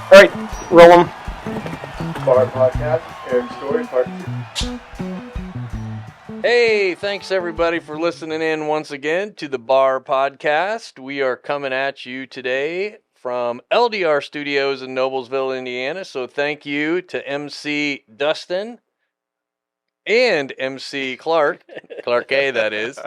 All right, roll them. Bar Podcast, Eric Story, Part 2. Hey, thanks everybody for listening in once again to the Bar Podcast. We are coming at you today from LDR Studios in Noblesville, Indiana. So thank you to MC Dustin and MC Clark. Clark A, that is.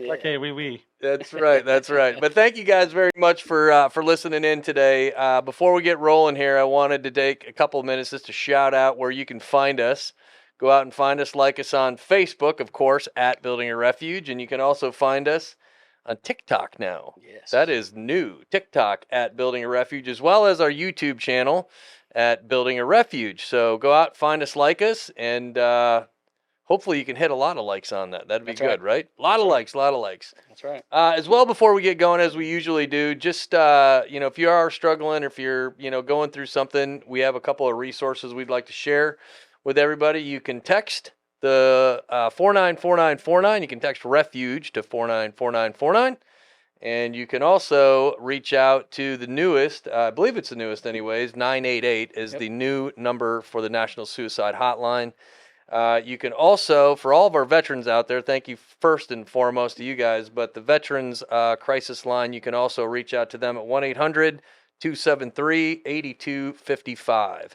Okay, we. That's right. That's right. But thank you guys very much for listening in today. Before we get rolling here, I wanted to take a couple of minutes just to shout out where you can find us. Go out and find us, like us on Facebook, of course, at Building a Refuge, and you can also find us on TikTok now. Yes. That is new. TikTok at Building a Refuge, as well as our YouTube channel at Building a Refuge. So go out, find us, like us, and hopefully you can hit a lot of likes on that. That'd be good, right? A lot of likes, a lot of likes. That's right. As well, before we get going, as we usually do, just, if you are struggling or if you're, going through something, we have a couple of resources we'd like to share with everybody. You can text the 494949. You can text refuge to 494949. And you can also reach out to the newest, I believe it's the newest anyways, 988 is the new number for the National Suicide Hotline. You can also, for all of our veterans out there, thank you first and foremost to you guys, but the Veterans Crisis Line, you can also reach out to them at 1-800-273-8255.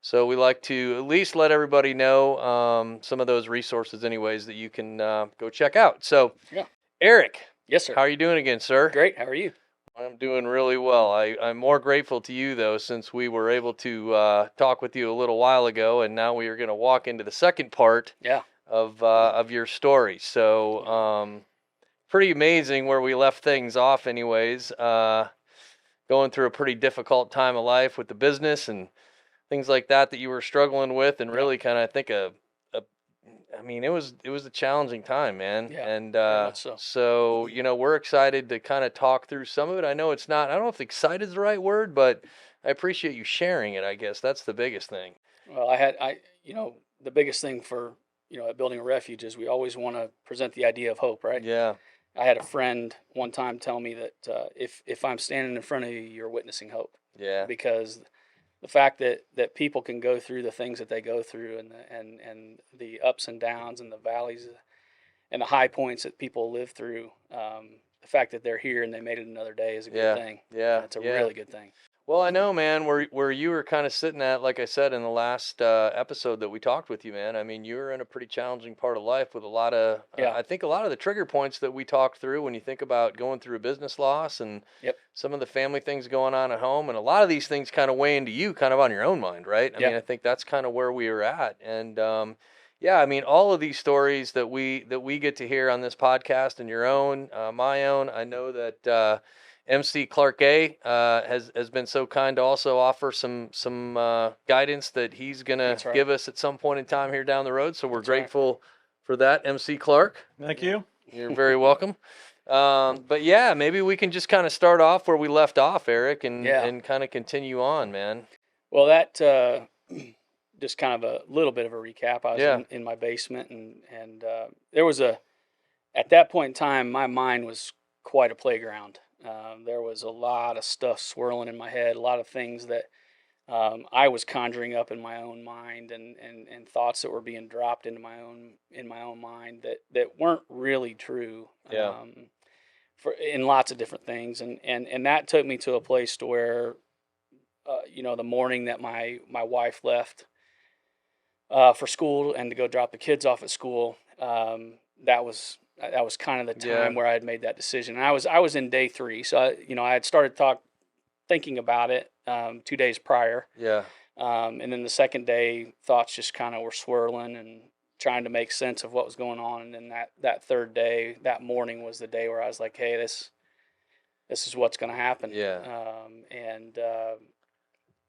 So we like to at least let everybody know some of those resources anyways that you can go check out. So, Yeah. Eric. Yes, sir. How are you doing again, sir? Great. How are you? I'm doing really well. I'm more grateful to you, though, since we were able to talk with you a little while ago, and now we are going to walk into the second part of your story. So pretty amazing where we left things off anyways. Going through a pretty difficult time of life with the business and things like that you were struggling with, and really kind of, I think, it was a challenging time, man. Yeah, and very much so. we're excited to kind of talk through some of it. I know it's not, I don't know if excited is the right word, but I appreciate you sharing it. I guess that's the biggest thing. Well, the biggest thing for, at Building a Refuge is we always want to present the idea of hope, right? Yeah. I had a friend one time tell me that if I'm standing in front of you, you're witnessing hope. Yeah. Because the fact that people can go through the things that they go through and the ups and downs and the valleys and the high points that people live through, the fact that they're here and they made it another day is a good thing. Yeah. It's a really good thing. Well, I know, man, where you were kind of sitting at, like I said in the last episode that we talked with you, man. I mean, you were in a pretty challenging part of life with a lot of, I think a lot of the trigger points that we talked through when you think about going through a business loss and some of the family things going on at home, and a lot of these things kind of weigh into you kind of on your own mind, right? I mean, I think that's kind of where we were at. And all of these stories that we get to hear on this podcast and your own, my own, I know that MC Clark A has been so kind to also offer some guidance that he's going to give us at some point in time here down the road. So we're grateful for that, MC Clark. Thank you. You're very welcome. But yeah, maybe we can just kind of start off where we left off, Eric, and kind of continue on, man. Well, that just kind of a little bit of a recap. I was in my basement, and there was at that point in time, my mind was quite a playground. There was a lot of stuff swirling in my head, a lot of things that I was conjuring up in my own mind, and thoughts that were being dropped into my own mind that weren't really true. In lots of different things, and that took me to a place to where, the morning that my wife left for school and to go drop the kids off at school, that was kind of the time where I had made that decision. And I was in day 3, so I had started thinking about it 2 days prior. Yeah. And then the second day, thoughts just kind of were swirling and trying to make sense of what was going on. And then that third day, that morning was the day where I was like, hey, this is what's going to happen. Yeah.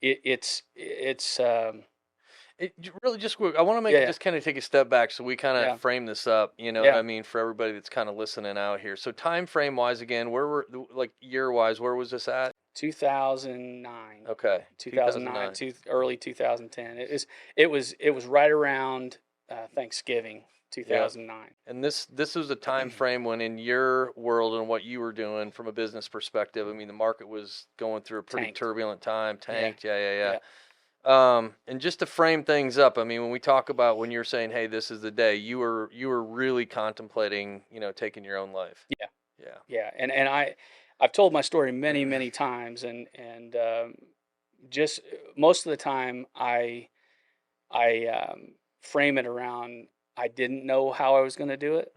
It's It really just, I want to just kind of take a step back so we kind of frame this up, what I mean, for everybody that's kind of listening out here. So time frame wise, again, where were, like year wise, where was this at? 2009. Okay. 2009, early 2010. It was right around Thanksgiving. 2009. And this was a time frame when, in your world and what you were doing from a business perspective, I mean, the market was going through a pretty turbulent time. Tanked. Yeah. And just to frame things up, I mean, when we talk about, when you're saying, hey, this is the day, you were really contemplating, taking your own life. Yeah. And I've told my story many times, and just most of the time I frame it around, I didn't know how I was going to do it,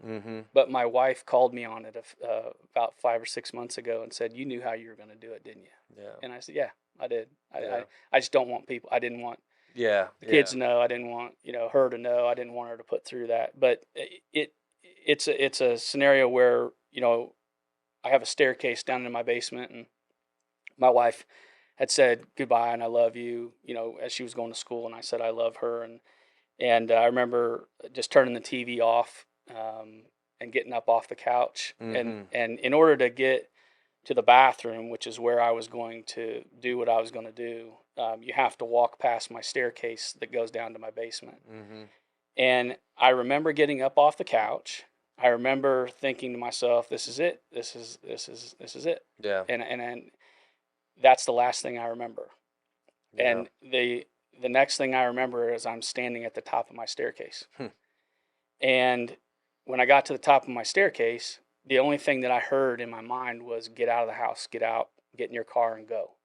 but my wife called me on it about 5 or 6 months ago and said, "You knew how you were going to do it, didn't you?" Yeah. And I said, "Yeah, I did. I just don't want people. I didn't want the kids to know. I didn't want her to know. I didn't want her to put through that. But it's a scenario where I have a staircase down in my basement, and my wife had said goodbye and I love you, as she was going to school, and I said I love her, and I remember just turning the TV off, and getting up off the couch, and in order to get to the bathroom, which is where I was going to do what I was going to do, you have to walk past my staircase that goes down to my basement. And I remember getting up off the couch. I remember thinking to myself, "This is it. This is it." Yeah. And that's the last thing I remember. Yeah. And the next thing I remember is I'm standing at the top of my staircase. And when I got to the top of my staircase, the only thing that I heard in my mind was, "Get out of the house, get out, get in your car and go.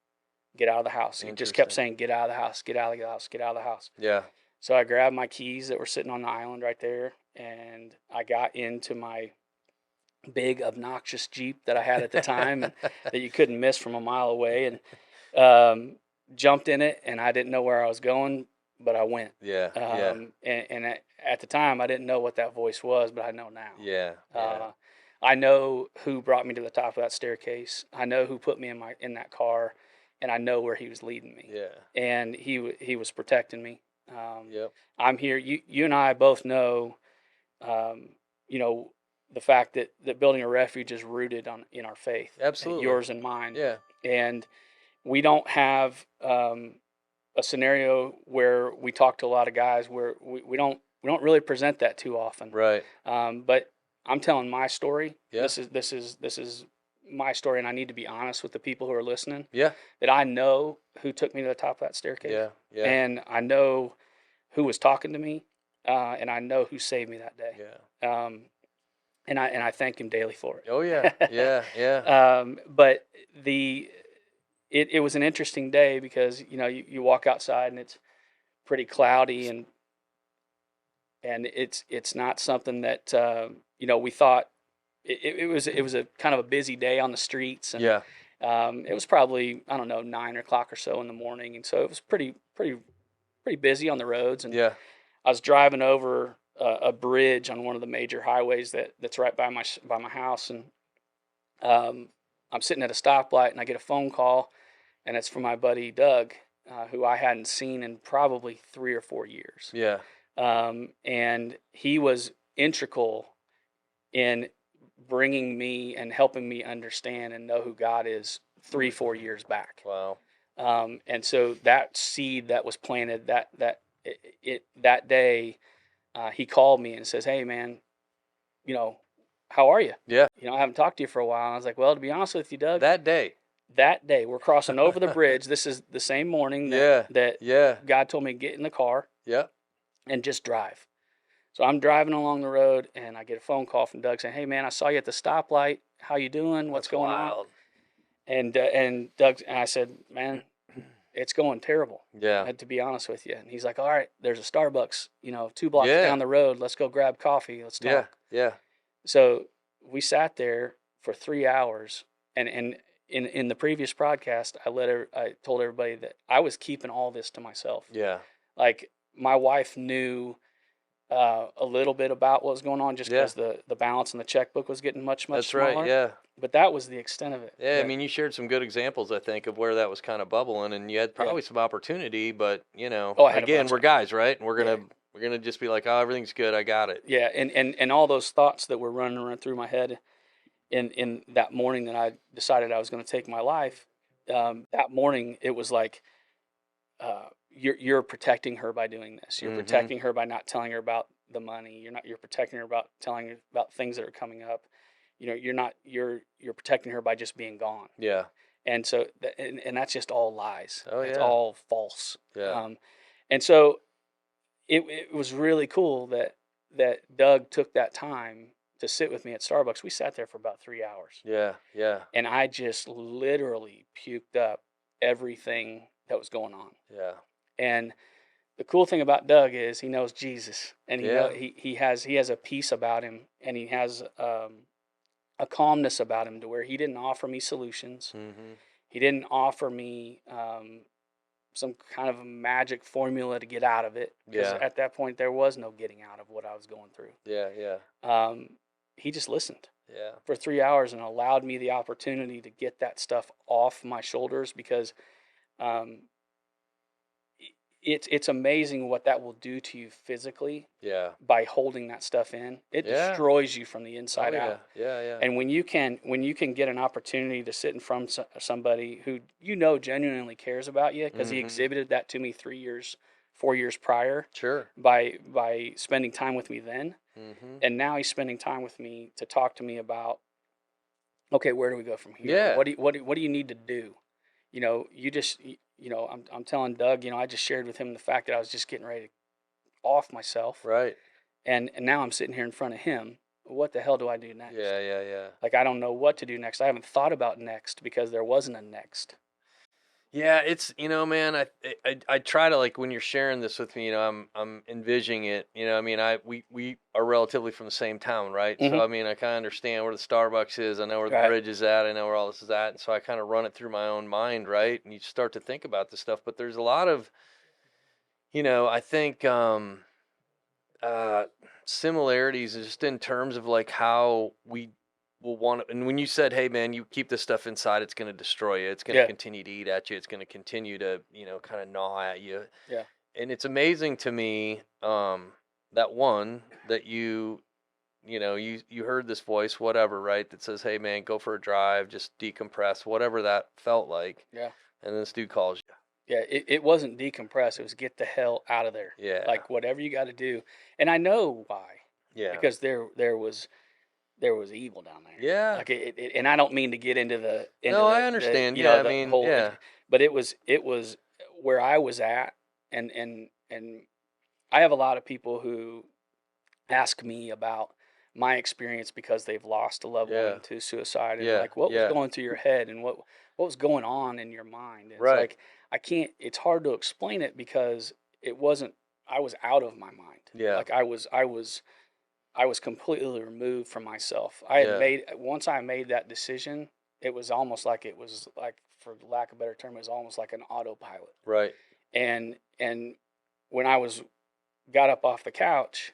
Get out of the house." It just kept saying, "Get out of the house, get out of the house, get out of the house." Yeah. So I grabbed my keys that were sitting on the island right there, and I got into my big obnoxious Jeep that I had at the time, and that you couldn't miss from a mile away, and jumped in it, and I didn't know where I was going, but I went. Yeah. And at the time I didn't know what that voice was, but I know now. Yeah. I know who brought me to the top of that staircase. I know who put me in that car, and I know where he was leading me. Yeah. And he was protecting me. Yep. I'm here. You and I both know, the fact that building a refuge is rooted in our faith. Absolutely. Yours and mine. Yeah. And we don't have a scenario where we talk to a lot of guys where we don't really present that too often. Right. But I'm telling my story. Yeah. This is my story, and I need to be honest with the people who are listening. Yeah. That I know who took me to the top of that staircase. Yeah. Yeah. And I know who was talking to me, and I know who saved me that day. Yeah. And I thank him daily for it. Oh yeah. Yeah. But it was an interesting day because you walk outside and it's pretty cloudy, and it's not something that we thought. It was a kind of a busy day on the streets, and Yeah. it was probably, I don't know, 9 o'clock or so in the morning, and so it was pretty busy on the roads. And Yeah. I was driving over a bridge on one of the major highways that's right by my house, and I'm sitting at a stoplight, and I get a phone call, and it's from my buddy Doug, who I hadn't seen in probably 3 or 4 years. Yeah. And he was integral in bringing me and helping me understand and know who God is 3-4 years back. Wow. And so that seed that was planted that day, he called me and says, "Hey man, how are you? Yeah. I haven't talked to you for a while." And I was like, "Well, to be honest with you, Doug, That day we're crossing over the bridge. This is the same morning that Yeah. God told me to get in the car Yeah. and just drive." So I'm driving along the road, and I get a phone call from Doug saying, "Hey man, I saw you at the stoplight. How you doing? What's going on?" And Doug, and I said, "Man, it's going terrible. Yeah. To be honest with you." And he's like, "All right, there's a Starbucks, 2 blocks Yeah. down the road. Let's go grab coffee. Let's talk." Yeah. Yeah. So we sat there for 3 hours, and in the previous podcast, I told everybody that I was keeping all this to myself. Yeah. Like, my wife knew a little bit about what was going on, just because the balance in the checkbook was getting much That's smaller. right. Yeah. But that was the extent of it. Yeah. I mean, you shared some good examples, I think, of where that was kind of bubbling, and you had probably some opportunity, but I had a again, bunch we're of- guys, right? And we're gonna just be like, "Oh, everything's good. I got it." Yeah, and all those thoughts that were running through my head in that morning that I decided I was going to take my life. That morning, it was like, you're protecting her by doing this. You're protecting her by not telling her about the money. You're protecting her about telling her about things that are coming up. You're protecting her by just being gone. Yeah. And so, and that's just all lies. Oh, It's yeah. all false. Yeah. And so it was really cool that Doug took that time to sit with me at Starbucks. We sat there for about 3 hours. Yeah. Yeah. And I just literally puked up everything that was going on. Yeah. And the cool thing about Doug is he knows Jesus, and Yeah. he has a peace about him, and he has a calmness about him to where he didn't offer me solutions. Mm-hmm. He didn't offer me some kind of a magic formula to get out of it, because at that point there was no getting out of what I was going through. Yeah. Yeah. He just listened Yeah. for 3 hours and allowed me the opportunity to get that stuff off my shoulders, because it's amazing what that will do to you physically. Yeah. By holding that stuff in. It destroys you from the inside out. Yeah. Yeah. And when you can get an opportunity to sit in front of somebody who genuinely cares about you, because he exhibited that to me 4 years prior. Sure. By spending time with me then, Mm-hmm. and now he's spending time with me to talk to me about, okay, where do we go from here? Yeah. What do you need to do? I'm telling Doug, I just shared with him the fact that I was just getting ready to off myself. Right. And now I'm sitting here in front of him. What the hell do I do next? Yeah. Like, I don't know what to do next. I haven't thought about next because there wasn't a next. Yeah, it's, man, I try to, like, when you're sharing this with me, I'm envisioning it, we are relatively from the same town, right? Mm-hmm. So, I kind of understand where the Starbucks is. I know where the bridge is at. I know where all this is at. And so I kind of run it through my own mind, right? And you start to think about this stuff, but there's a lot of, I think, similarities just in terms of, like, how we will want to, and when you said, hey man, you keep this stuff inside, it's going to destroy you. It's going to continue to eat at you. It's going to continue to, kind of gnaw at you. Yeah. And it's amazing to me, that you heard this voice, whatever, right? That says, hey man, go for a drive, just decompress, whatever that felt like. Yeah. And this dude calls you. Yeah. It wasn't decompress. It was get the hell out of there. Yeah. Like, whatever you got to do. And I know why. Yeah. Because there was evil down there. Yeah. Like and I don't mean to get into the. I understand. But it was where I was at, and I have a lot of people who ask me about my experience because they've lost a loved one to suicide, and like, what was going through your head, and what was going on in your mind. It's like, I can't. It's hard to explain it because it wasn't. I was out of my mind. Yeah. Like, I was completely removed from myself. Once I made that decision, it was almost like, for lack of a better term, it was almost like an autopilot. Right. And when I got up off the couch,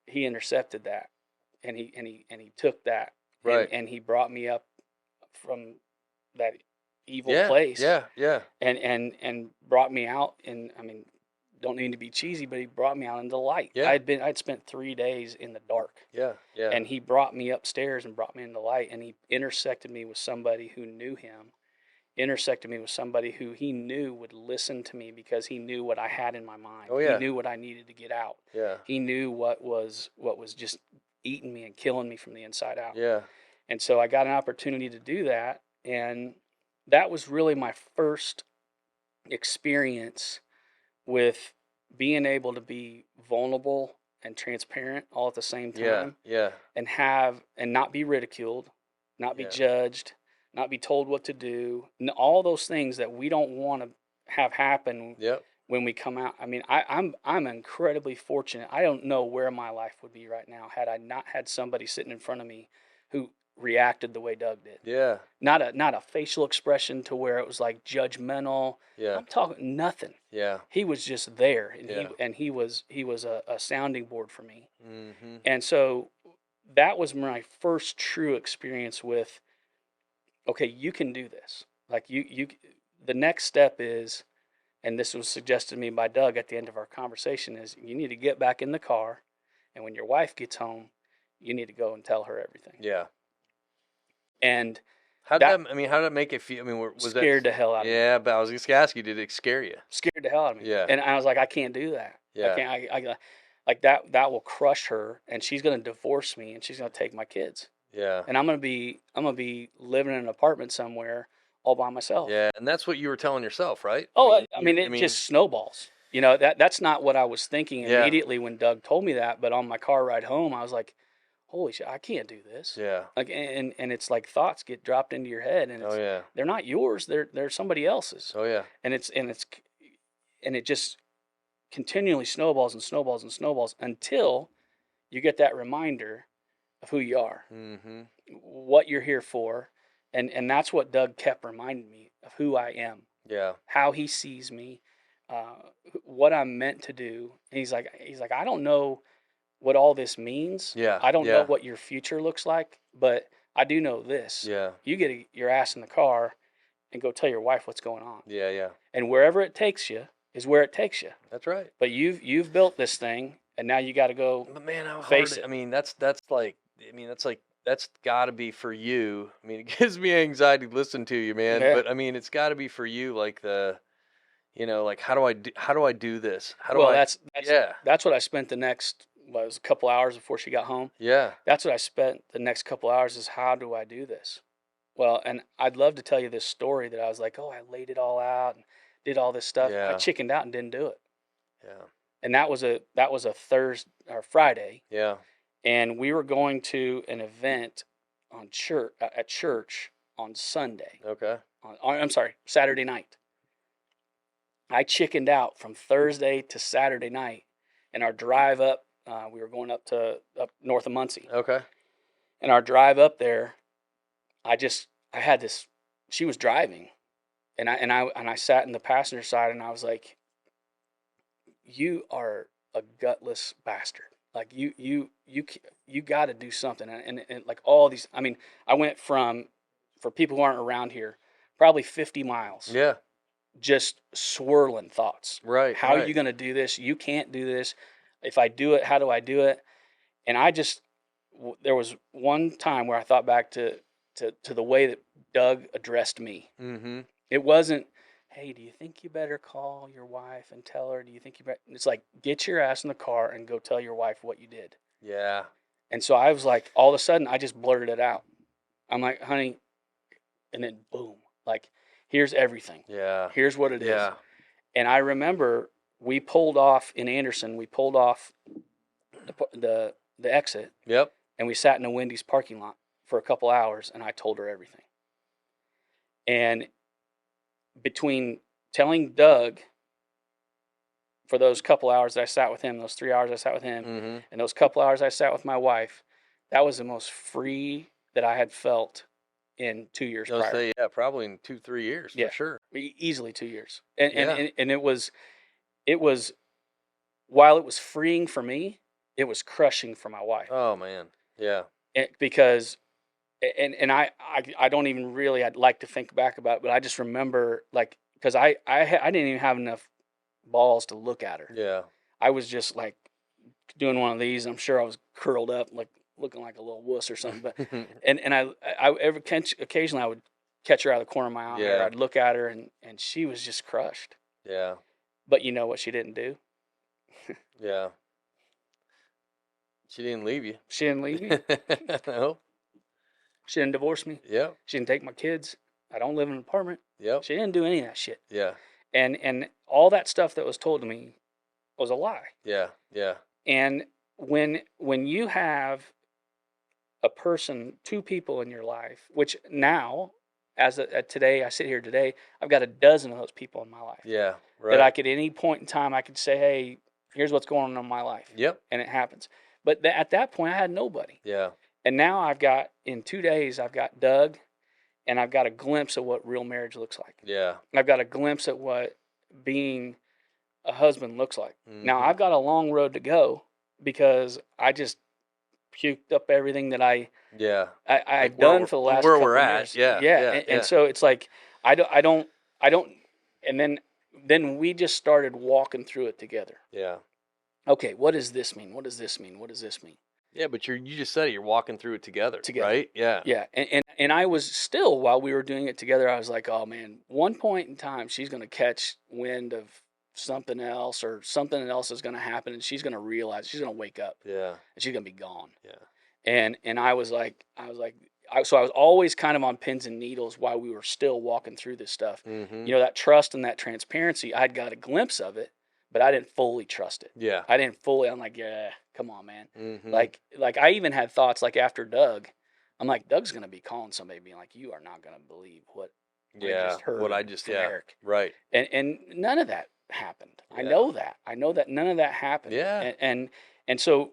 he intercepted that, and he took that, right, and he brought me up from that evil place. Yeah. And brought me out, and don't need to be cheesy, but he brought me out into the light. Yeah. I'd spent 3 days in the dark. Yeah. And he brought me upstairs and brought me into the light, and he intersected me with somebody who knew him, intersected me with somebody who he knew would listen to me because he knew what I had in my mind. Oh, yeah. He knew what I needed to get out. Yeah. He knew what was just eating me and killing me from the inside out. Yeah. And so I got an opportunity to do that, and that was really my first experience with being able to be vulnerable and transparent all at the same time. Yeah. And not be ridiculed, not be judged, not be told what to do, all those things that we don't want to have happen when we come out. I'm incredibly fortunate. I don't know where my life would be right now had I not had somebody sitting in front of me who reacted the way Doug did. Yeah. Not a facial expression to where it was like judgmental. Yeah. I'm talking nothing. Yeah. He was just there, and he was a sounding board for me. Mm-hmm. And so that was my first true experience with, okay, you can do this. Like, you the next step is, and this was suggested to me by Doug at the end of our conversation, is you need to get back in the car, and when your wife gets home, you need to go and tell her everything. Yeah. And how did that make it feel? Was scared the hell out of me. Yeah, but I was just gonna ask you, did it scare you? Scared the hell out of me. Yeah. And I was like, I can't do that. Yeah. I can't. like that will crush her, and she's going to divorce me, and she's going to take my kids. Yeah. And I'm going to be living in an apartment somewhere all by myself. Yeah, and that's what you were telling yourself, right? Oh, I mean, it just snowballs. You know, that's not what I was thinking Yeah. immediately when Doug told me that, but on my car ride home, I was like, holy shit, I can't do this. Yeah. Like, and it's like thoughts get dropped into your head, and it's, they're not yours. They're somebody else's. Oh yeah. And it just continually snowballs and snowballs and snowballs until you get that reminder of who you are, Mm-hmm. what you're here for. And that's what Doug kept reminding me of, who I am. Yeah. How he sees me, what I'm meant to do. And he's like, I don't know what all this means. Yeah. I don't know what your future looks like, but I do know this. Yeah. You get your ass in the car and go tell your wife what's going on. Yeah. Yeah. And wherever it takes you is where it takes you. That's right. But you've built this thing, and now you got to go. But man, how face hard it. I mean, that's got to be for you. I mean, it gives me anxiety to listen to you, man. Yeah. But I mean, it's got to be for you, like like how do I do this? How do That's what I spent the next, it was a couple hours before she got home. Yeah. That's what I spent the next couple hours, is how do I do this? Well, and I'd love to tell you this story that I was like, oh, I laid it all out and did all this stuff. Yeah. I chickened out and didn't do it. Yeah. And that was a Thursday or Friday. Yeah. And we were going to an event at church on Sunday. Okay. I'm sorry, Saturday night. I chickened out from Thursday to Saturday night, and our drive up, we were going up north of Muncie. Okay. And our drive up there, I had this. She was driving, and I sat in the passenger side, and I was like, "You are a gutless bastard. Like you got to do something." And like all these, I mean, I went from, for people who aren't around here, probably 50 miles. Yeah. Just swirling thoughts. Right. How are you going to do this? You can't do this. If I do it, how do I do it? And there was one time where I thought back to the way that Doug addressed me. Mm-hmm. It wasn't, hey, do you think you better call your wife and tell her? Do you think you better? It's like, get your ass in the car and go tell your wife what you did. Yeah. And so I was like, all of a sudden, I just blurted it out. I'm like, honey, and then boom, like, here's everything. Yeah. Here's what it is. Yeah. And I remember we pulled off in Anderson. We pulled off the exit. Yep. And we sat in a Wendy's parking lot for a couple hours, and I told her everything. And between telling Doug, for those couple hours that I sat with him, those 3 hours I sat with him, Mm-hmm. and those couple hours I sat with my wife, that was the most free that I had felt in 2 years prior. Say, yeah, probably in 2-3 years, for sure. Easily 2 years. And it was, while it was freeing for me, it was crushing for my wife. Oh man. Yeah. Because I don't even really, I'd like to think back about it, but I just remember, like, because I didn't even have enough balls to look at her. Yeah. I was just like doing one of these. I'm sure I was curled up, like looking like a little wuss or something. But and I occasionally I would catch her out of the corner of my eye. Yeah. Or I'd look at her, and she was just crushed. Yeah. But you know what she didn't do? Yeah. She didn't leave you. She didn't leave me. No. She didn't divorce me. Yep. She didn't take my kids. I don't live in an apartment. Yep. She didn't do any of that shit. Yeah. And all that stuff that was told to me was a lie. Yeah. Yeah. And when you have a person, two people in your life, which now, as today, I sit here today, I've got a dozen of those people in my life. Yeah. Right. That I could, at any point in time, I could say, hey, here's what's going on in my life. Yep. And it happens. But at that point, I had nobody. Yeah. And now I've got, in 2 days, I've got Doug, and I've got a glimpse of what real marriage looks like. Yeah. I've got a glimpse at what being a husband looks like. Mm-hmm. Now, I've got a long road to go because I just puked up everything that I'd Like done for the last where couple we're at. years. Yeah. And so it's like, I don't, and then we just started walking through it together. Yeah. Okay, what does this mean? What does this mean? What does this mean? Yeah, but you just said it. You're walking through it together. Together. Right? Yeah. Yeah, and I was still, while we were doing it together, I was like, oh man, one point in time, she's going to catch wind of something else, or something else is going to happen, and she's going to realize, she's going to wake up, Yeah. and she's going to be gone. Yeah. And I was like, so I was always kind of on pins and needles while we were still walking through this stuff. Mm-hmm. You know, that trust and that transparency, I'd got a glimpse of it, but I didn't fully trust it. Yeah. I didn't fully. I'm like, yeah, come on, man. Mm-hmm. Like I even had thoughts like after Doug, I'm like, Doug's going to be calling somebody being like, you are not going to believe what I just heard from Erik. Right. And none of that happened. Yeah. I know that none of that happened. Yeah. And so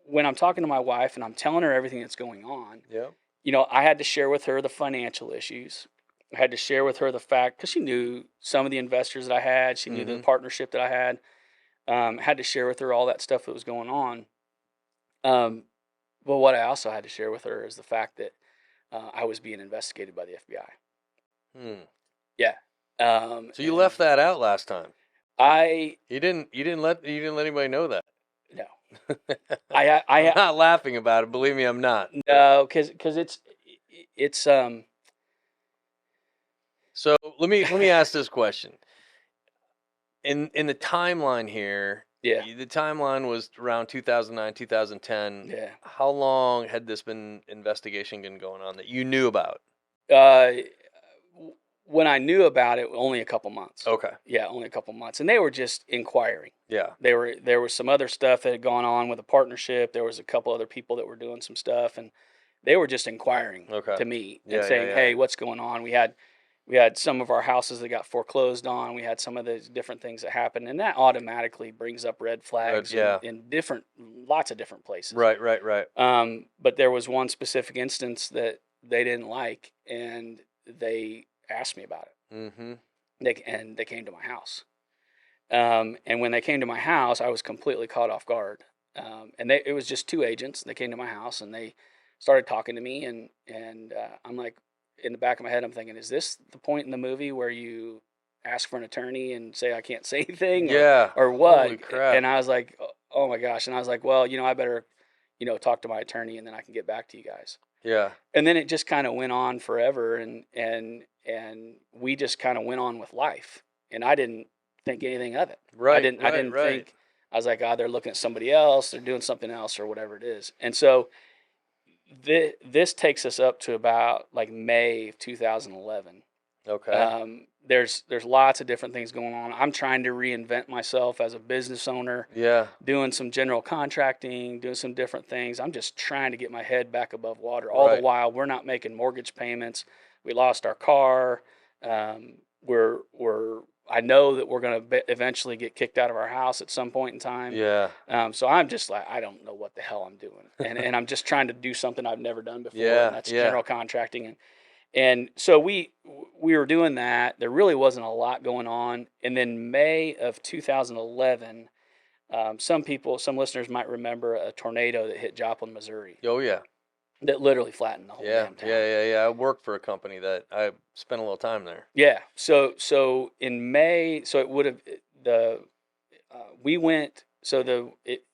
when I'm talking to my wife and I'm telling her everything that's going on, Yeah. you know, I had to share with her the financial issues. I had to share with her the fact, because she knew some of the investors that I had. She knew the partnership that I had. Had to share with her all that stuff that was going on. But what I also had to share with her is the fact that I was being investigated by the FBI. Yeah. So you left that out last time. You didn't let anybody know that. No. I'm not laughing about it. Believe me, I'm not. No, because it's So let me ask this question. In the timeline here, the timeline was around 2009, 2010. Yeah. How long had this investigation been going on that you knew about? When I knew about it, only a couple months. Okay. Yeah, only a couple months, and they were just inquiring. Yeah. There was some other stuff that had gone on with a partnership. There was a couple other people that were doing some stuff, and they were just inquiring to me and saying, "Hey, what's going on?" We had some of our houses that got foreclosed on. We had some of the different things that happened, and that automatically brings up red flags in lots of different places. Right. But there was one specific instance that they didn't like, and they asked me about it. Mm-hmm. They came to my house. And when they came to my house, I was completely caught off guard. And it was just two agents. They came to my house and they started talking to me, and I'm like, in the back of my head, I'm thinking, is this the point in the movie where you ask for an attorney and say I can't say anything, or what? Holy crap. And I was like, oh my gosh. And I was like, well, I better, talk to my attorney, and then I can get back to you guys. Yeah. And then it just kind of went on forever, and we just kind of went on with life, and I didn't think anything of it. Right. I didn't think. I was like, they're looking at somebody else, they're doing something else, or whatever it is. And so this takes us up to about like May of 2011. Okay. There's lots of different things going on. I'm trying to reinvent myself as a business owner. Yeah. Doing some general contracting, doing some different things. I'm just trying to get my head back above water. All the while, we're not making mortgage payments. We lost our car. I know that we're going to eventually get kicked out of our house at some point in time. Yeah. So I'm just like, I don't know what the hell I'm doing. And I'm just trying to do something I've never done before. Yeah. And that's general contracting. And so we were doing that. There really wasn't a lot going on. And then May of 2011, some listeners might remember a tornado that hit Joplin, Missouri. Oh, yeah. That literally flattened the whole damn town. Yeah. I worked for a company that I spent a little time there. Yeah. So in May, so it would have it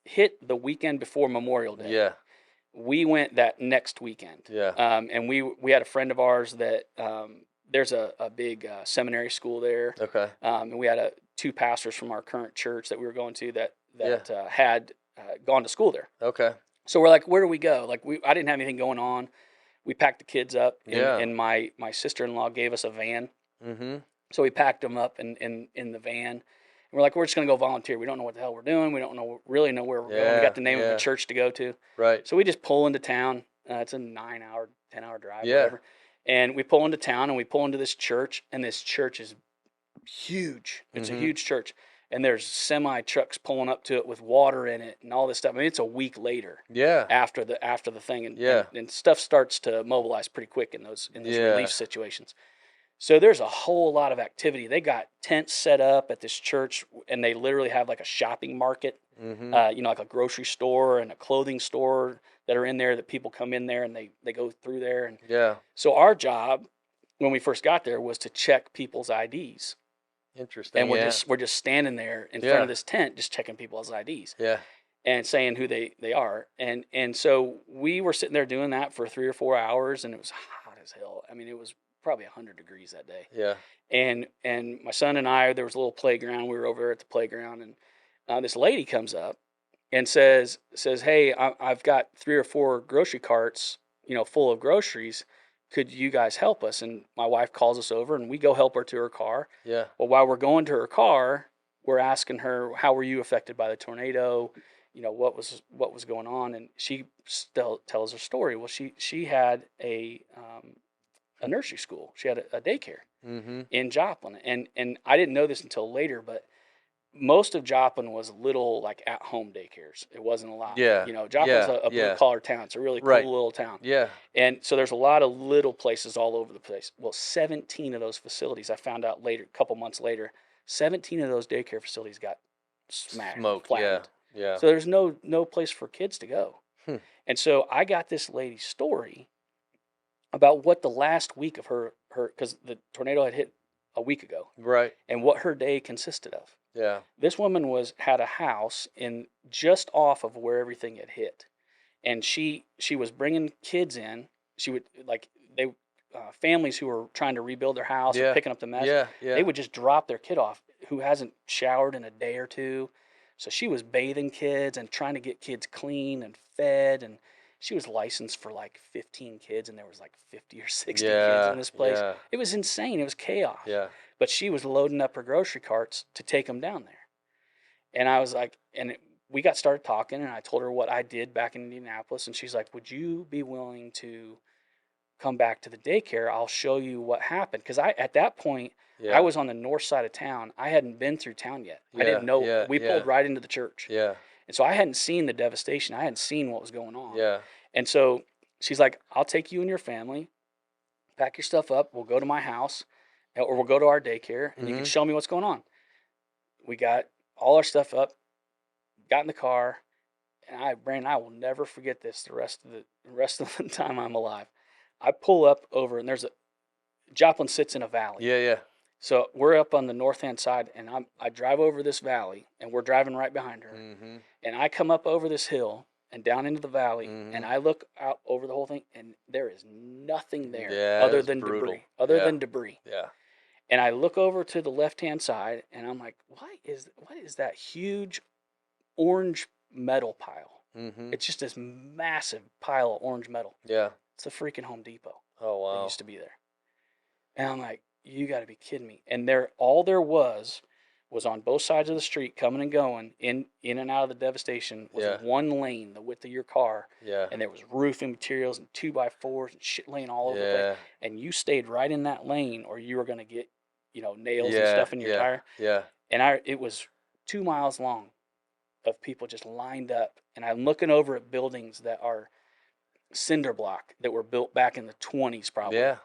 hit the weekend before Memorial Day. Yeah. We went that next weekend. Yeah. And we had a friend of ours that there's a big seminary school there. Okay. And we had two pastors from our current church that we were going to that had gone to school there. Okay. So we're like, where do we go? Like I didn't have anything going on. We packed the kids up, and my sister-in-law gave us a van. Mm-hmm. So we packed them up in the van. And we're like, we're just going to go volunteer. We don't know what the hell we're doing. We don't really know where we're going. We got the name of a church to go to. Right. So we just pull into town. It's a 9-hour, 10-hour drive, whatever. And we pull into town, and we pull into this church, and this church is huge. It's a huge church. And there's semi trucks pulling up to it with water in it and all this stuff. I mean, it's a week later. Yeah. After the thing, and stuff starts to mobilize pretty quick in those relief situations. So there's a whole lot of activity. They got tents set up at this church, and they literally have like a shopping market, like a grocery store and a clothing store that are in there that people come in there and they go through there. And so our job when we first got there was to check people's IDs. Interesting. And we're just standing there in front of this tent, just checking people's IDs. Yeah. And saying who they are. And so we were sitting there doing that for 3 or 4 hours, and it was hot as hell. I mean, it was probably 100 degrees that day. Yeah. And my son and I, there was a little playground. We were over there at the playground, and this lady comes up and says, "Hey, I've got 3 or 4 grocery carts, full of groceries. Could you guys help us?" And my wife calls us over, and we go help her to her car. Yeah. Well, while we're going to her car, we're asking her, "How were you affected by the tornado? What was going on?" And she still tells her story. Well, she had a nursery school. She had a daycare in Joplin, and I didn't know this until later, but most of Joplin was little like at home daycares. It wasn't a lot. Yeah. Joplin's a blue collar town. It's a really cool little town. Yeah. And so there's a lot of little places all over the place. Well, 17 of those facilities, I found out later, a couple months later, 17 of those daycare facilities got smacked, smoked. flattened. Yeah. So there's no place for kids to go. And so I got this lady's story about what the last week of her because the tornado had hit a week ago. Right. And what her day consisted of. Yeah. This woman had a house in just off of where everything had hit, and she was bringing kids in. She would families who were trying to rebuild their house or picking up the mess. Yeah. They would just drop their kid off who hasn't showered in a day or two. So she was bathing kids and trying to get kids clean and fed, and she was licensed for like 15 kids, and there was like 50 or 60 kids in this place. Yeah. It was insane. It was chaos. Yeah. But she was loading up her grocery carts to take them down there. And I was like, we got started talking, and I told her what I did back in Indianapolis. And she's like, "Would you be willing to come back to the daycare? I'll show you what happened." Because at that point, I was on the north side of town. I hadn't been through town yet. I didn't know. We pulled right into the church. Yeah. And so I hadn't seen the devastation. I hadn't seen what was going on. Yeah. And so she's like, "I'll take you and your family, pack your stuff up. We'll go to my house. Or we'll go to our daycare, and you can show me what's going on." We got all our stuff up, got in the car, and Brandon, I will never forget this the rest of the time I'm alive. I pull up over, and Joplin sits in a valley. Yeah. So we're up on the north-hand side, and I drive over this valley, and we're driving right behind her. And I come up over this hill and down into the valley, and I look out over the whole thing, and there is nothing there other than debris. Yeah. And I look over to the left-hand side, and I'm like, what is that huge orange metal pile? It's just this massive pile of orange metal. Yeah. It's the freaking Home Depot. Oh, wow. That used to be there. And I'm like, you got to be kidding me. And all there was on both sides of the street, coming and going, in and out of the devastation, was one lane, the width of your car. Yeah. And there was roofing materials and 2x4s and shit laying all over the place. And you stayed right in that lane, or you were going to get nails and stuff in your tire. Yeah. And it was 2 miles long of people just lined up. And I'm looking over at buildings that are cinder block that were built back in the 20s probably. Yeah.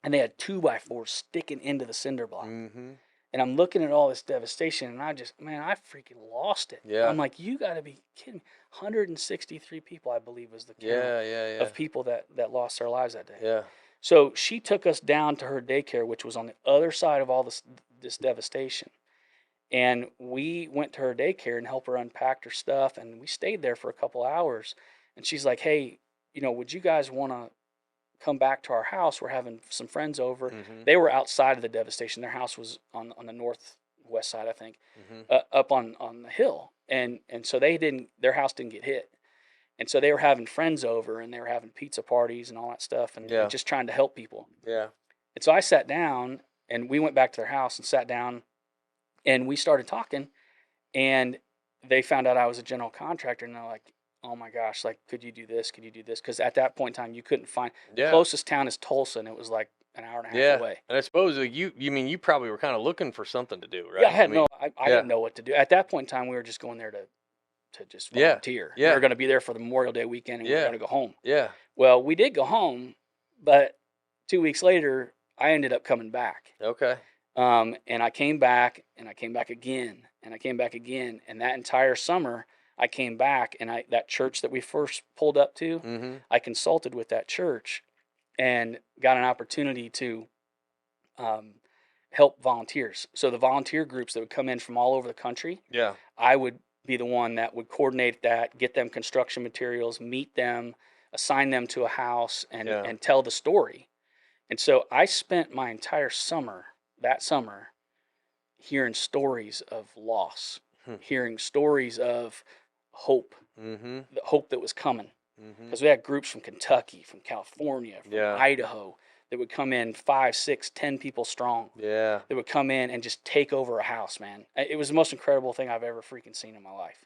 And they had 2x4s sticking into the cinder block. And I'm looking at all this devastation, and I freaking lost it. Yeah. I'm like, you got to be kidding me. 163 people, I believe, was the count of people that lost their lives that day. Yeah. So she took us down to her daycare, which was on the other side of all this devastation. And we went to her daycare and helped her unpack her stuff. And we stayed there for a couple hours. And she's like, "Hey, would you guys want to come back to our house? We're having some friends over." They were outside of the devastation. Their house was on the northwest side, I think, up on the hill. And so their house didn't get hit. And so they were having friends over, and they were having pizza parties and all that stuff, and just trying to help people. Yeah. And so I sat down, and we went back to their house and sat down, and we started talking, and they found out I was a general contractor, and they're like, "Oh my gosh, like, could you do this? Could you do this?" Because at that point in time, you couldn't find the closest town is Tulsa, and it was like an hour and a half away. And I suppose you probably were kind of looking for something to do, right? Yeah, I didn't know what to do. At that point in time, we were just going there to just volunteer. Yeah. We were going to be there for the Memorial Day weekend, and we were going to go home. Yeah. Well, we did go home, but 2 weeks later, I ended up coming back. Okay. And I came back, and I came back again, and I came back again, and that entire summer, I came back, and that church that we first pulled up to, I consulted with that church, and got an opportunity to help volunteers. So the volunteer groups that would come in from all over the country, I would be the one that would coordinate that, get them construction materials, meet them, assign them to a house, and tell the story. And so I spent my entire that summer, hearing stories of loss, hearing stories of hope, the hope that was coming. Because we had groups from Kentucky, from California, from Idaho that would come in 5, 6, 10 people strong. Yeah. That would come in and just take over a house, man. It was the most incredible thing I've ever freaking seen in my life.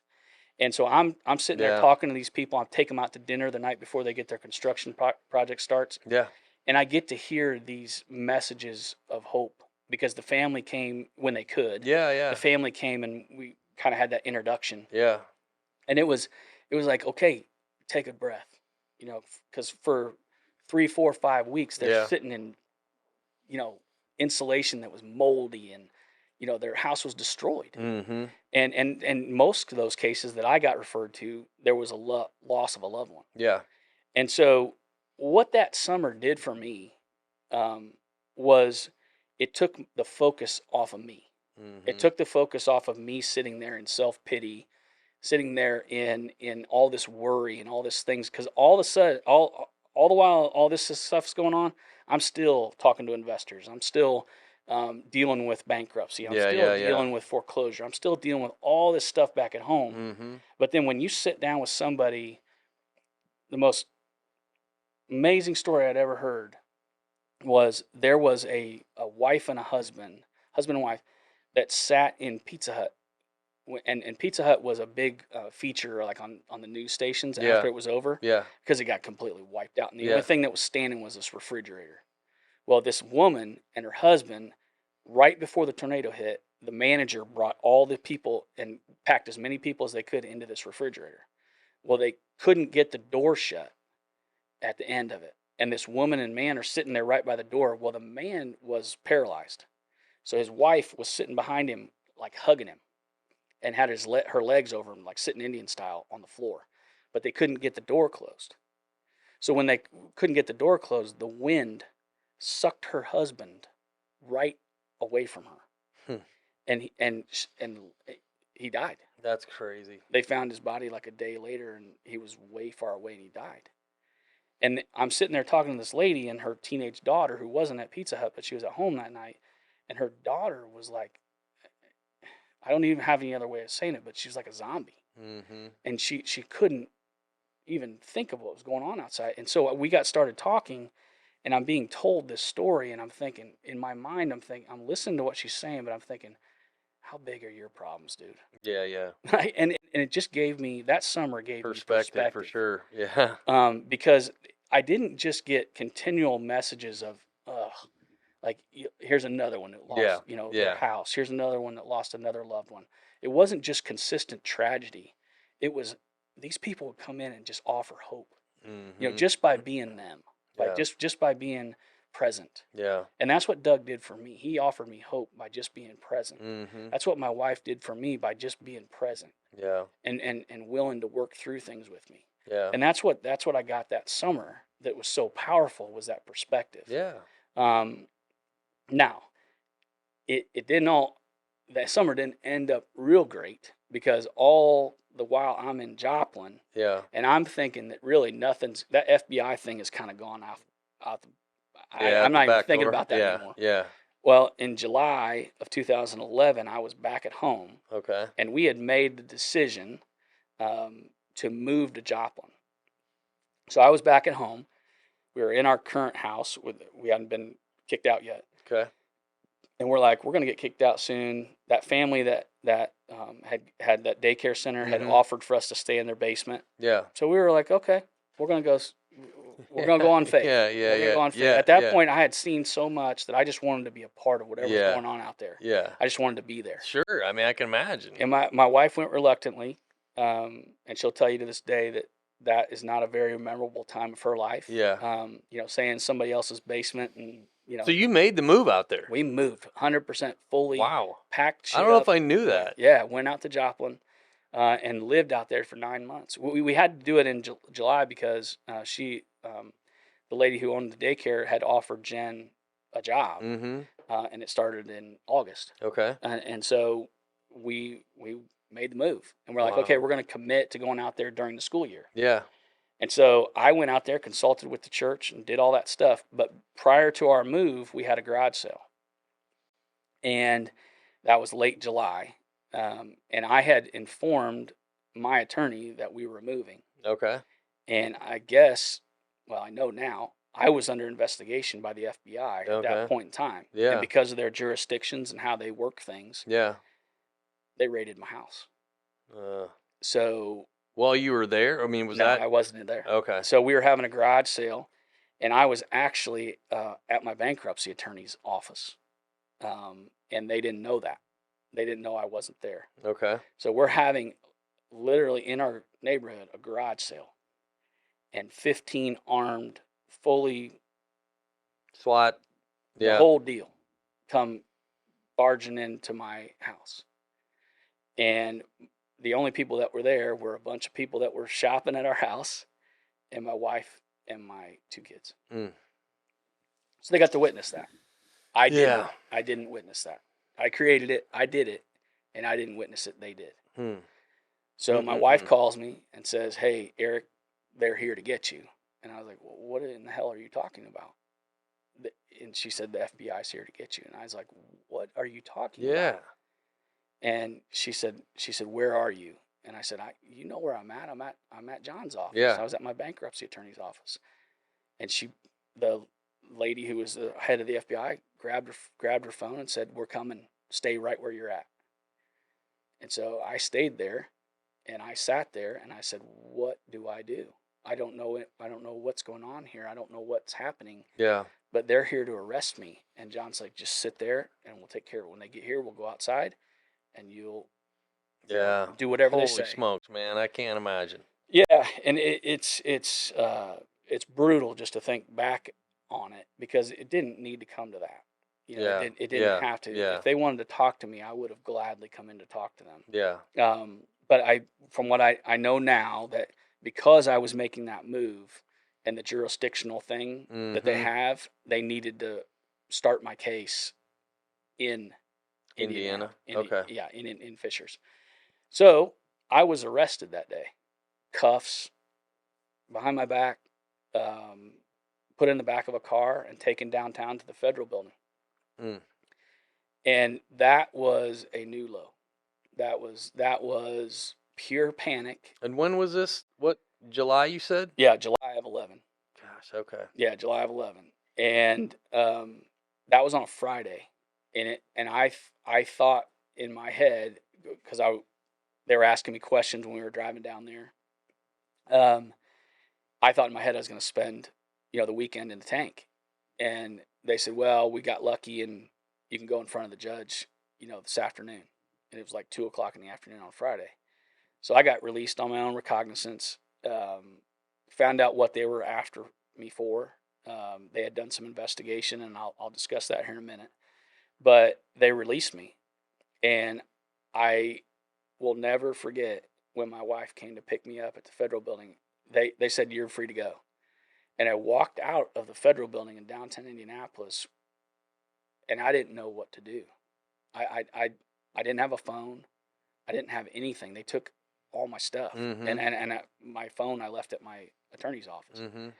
And so I'm sitting there talking to these people. I take them out to dinner the night before they get their construction project starts. Yeah. And I get to hear these messages of hope because the family came when they could. Yeah, yeah. The family came and we kind of had that introduction. Yeah. And it was like, okay, take a breath, because for 3, 4, 5 weeks they're sitting in, insulation that was moldy and, their house was destroyed. And most of those cases that I got referred to, there was a loss of a loved one. Yeah. And so what that summer did for me was it took the focus off of me. It took the focus off of me sitting there in self-pity, sitting there in all this worry and all these things, because all of a sudden, all the while all this stuff's going on, I'm still talking to investors. I'm still dealing with bankruptcy. I'm still dealing with foreclosure. I'm still dealing with all this stuff back at home. But then when you sit down with somebody, the most amazing story I'd ever heard was there was a wife and a husband and wife, that sat in Pizza Hut. And Pizza Hut was a big feature, like on the news stations after it was over. Yeah. Because it got completely wiped out. And the only thing that was standing was this refrigerator. Well, this woman and her husband, right before the tornado hit, the manager brought all the people and packed as many people as they could into this refrigerator. Well, they couldn't get the door shut at the end of it. And this woman and man are sitting there right by the door. Well, the man was paralyzed. So his wife was sitting behind him, like hugging him, and had her legs over him, like sitting Indian style on the floor. But they couldn't get the door closed. So when they couldn't get the door closed, the wind sucked her husband right away from her. And he died. That's crazy. They found his body like a day later, and he was way far away, and he died. And I'm sitting there talking to this lady and her teenage daughter, who wasn't at Pizza Hut, but she was at home that night. And her daughter was like, I don't even have any other way of saying it, but she was like a zombie. And she couldn't even think of what was going on outside. And so we got started talking, and I'm being told this story, and I'm thinking, in my mind, I'm listening to what she's saying, but I'm thinking, how big are your problems, dude? Yeah, yeah. And it just gave me, that summer gave me perspective. For sure. Yeah. Because I didn't just get continual messages of, like, here's another one that lost, their house. Here's another one that lost another loved one. It wasn't just consistent tragedy. It was, these people would come in and just offer hope, just by being them, just by being present. Yeah. And that's what Doug did for me. He offered me hope by just being present. That's what my wife did for me by just being present. Yeah. And willing to work through things with me. Yeah. And that's what I got that summer that was so powerful, was that perspective. Yeah. Now, that summer didn't end up real great, because all the while I'm in Joplin. Yeah. And I'm thinking that really that FBI thing has kind of gone out. I'm not even thinking about that anymore. Yeah. Well, in July of 2011, I was back at home. Okay. And we had made the decision to move to Joplin. So I was back at home. We were in our current house. We hadn't been kicked out yet. Okay. And we're like, we're going to get kicked out soon. That family that had that daycare center had offered for us to stay in their basement. Yeah. So we were like, okay, we're going to go. We're going to go on faith. At that point, I had seen so much that I just wanted to be a part of whatever was going on out there. Yeah. I just wanted to be there. Sure. I mean, I can imagine. And my wife went reluctantly, and she'll tell you to this day that is not a very memorable time of her life. Yeah. Staying in somebody else's basement, and So you made the move out there. We moved 100% fully. Wow. Packed shit I don't know up. if I knew that. Yeah, went out to Joplin, and lived out there for 9 months. We had to do it in July because the lady who owned the daycare had offered Jen a job, and it started in August. Okay. And so we made the move, and we're like, okay, we're going to commit to going out there during the school year. Yeah. And so I went out there, consulted with the church, and did all that stuff. But prior to our move, we had a garage sale. And that was late July. And I had informed my attorney that we were moving. Okay. And I guess, well, I know now, I was under investigation by the FBI at that point in time. Yeah. And because of their jurisdictions and how they work things, they raided my house. So while you were there, I mean, I wasn't there. Okay. So we were having a garage sale, and I was actually at my bankruptcy attorney's office, and they didn't know that. They didn't know I wasn't there. Okay. So we're having, literally in our neighborhood, a garage sale, and 15 armed, fully SWAT, the whole deal, come barging into my house. And the only people that were there were a bunch of people that were shopping at our house, and my wife and my 2 kids. So they got to witness that. I didn't witness that. I created it. I did it, and I didn't witness it. They did. So my wife calls me and says, "Hey, Eric, they're here to get you." And I was like, "Well, what in the hell are you talking about?" And she said, "The FBI's here to get you." And I was like, "What are you talking about?" And she said, "Where are you?" And I said, "You know where I'm at. I'm at John's office. I was at my bankruptcy attorney's office." And the lady who was the head of the FBI grabbed her phone and said, "We're coming. Stay right where you're at." And so I stayed there, and I sat there, and I said, "What do I do? I don't know it. I don't know what's going on here. I don't know what's happening. But they're here to arrest me." And John's like, "Just sit there, and we'll take care of it. When they get here, we'll go outside, and you'll do whatever they say." Holy smokes, man! I can't imagine. Yeah, and it's brutal just to think back on it, because it didn't need to come to that. It didn't have to. If they wanted to talk to me, I would have gladly come in to talk to them. But from what I know now, that because I was making that move and the jurisdictional thing that they have, they needed to start my case in Indiana. In Fishers. So I was arrested that day, cuffs behind my back, put in the back of a car, and taken downtown to the federal building. And that was a new low. That was pure panic. And when was this? What, July you said? Yeah, July of 11. Gosh, okay. Yeah, July of 11. And that was on a Friday. And I thought in my head, because they were asking me questions when we were driving down there. I thought in my head I was going to spend, the weekend in the tank. And they said, "Well, we got lucky, and you can go in front of the judge, this afternoon." And it was like 2:00 in the afternoon on Friday. So I got released on my own recognizance. Found out what they were after me for. They had done some investigation, and I'll discuss that here in a minute. But they released me, and I will never forget when my wife came to pick me up at the federal building. They said, "You're free to go." And I walked out of the federal building in downtown Indianapolis, and I didn't know what to do. I didn't have a phone. I didn't have anything. They took all my stuff, and my phone I left at my attorney's office. And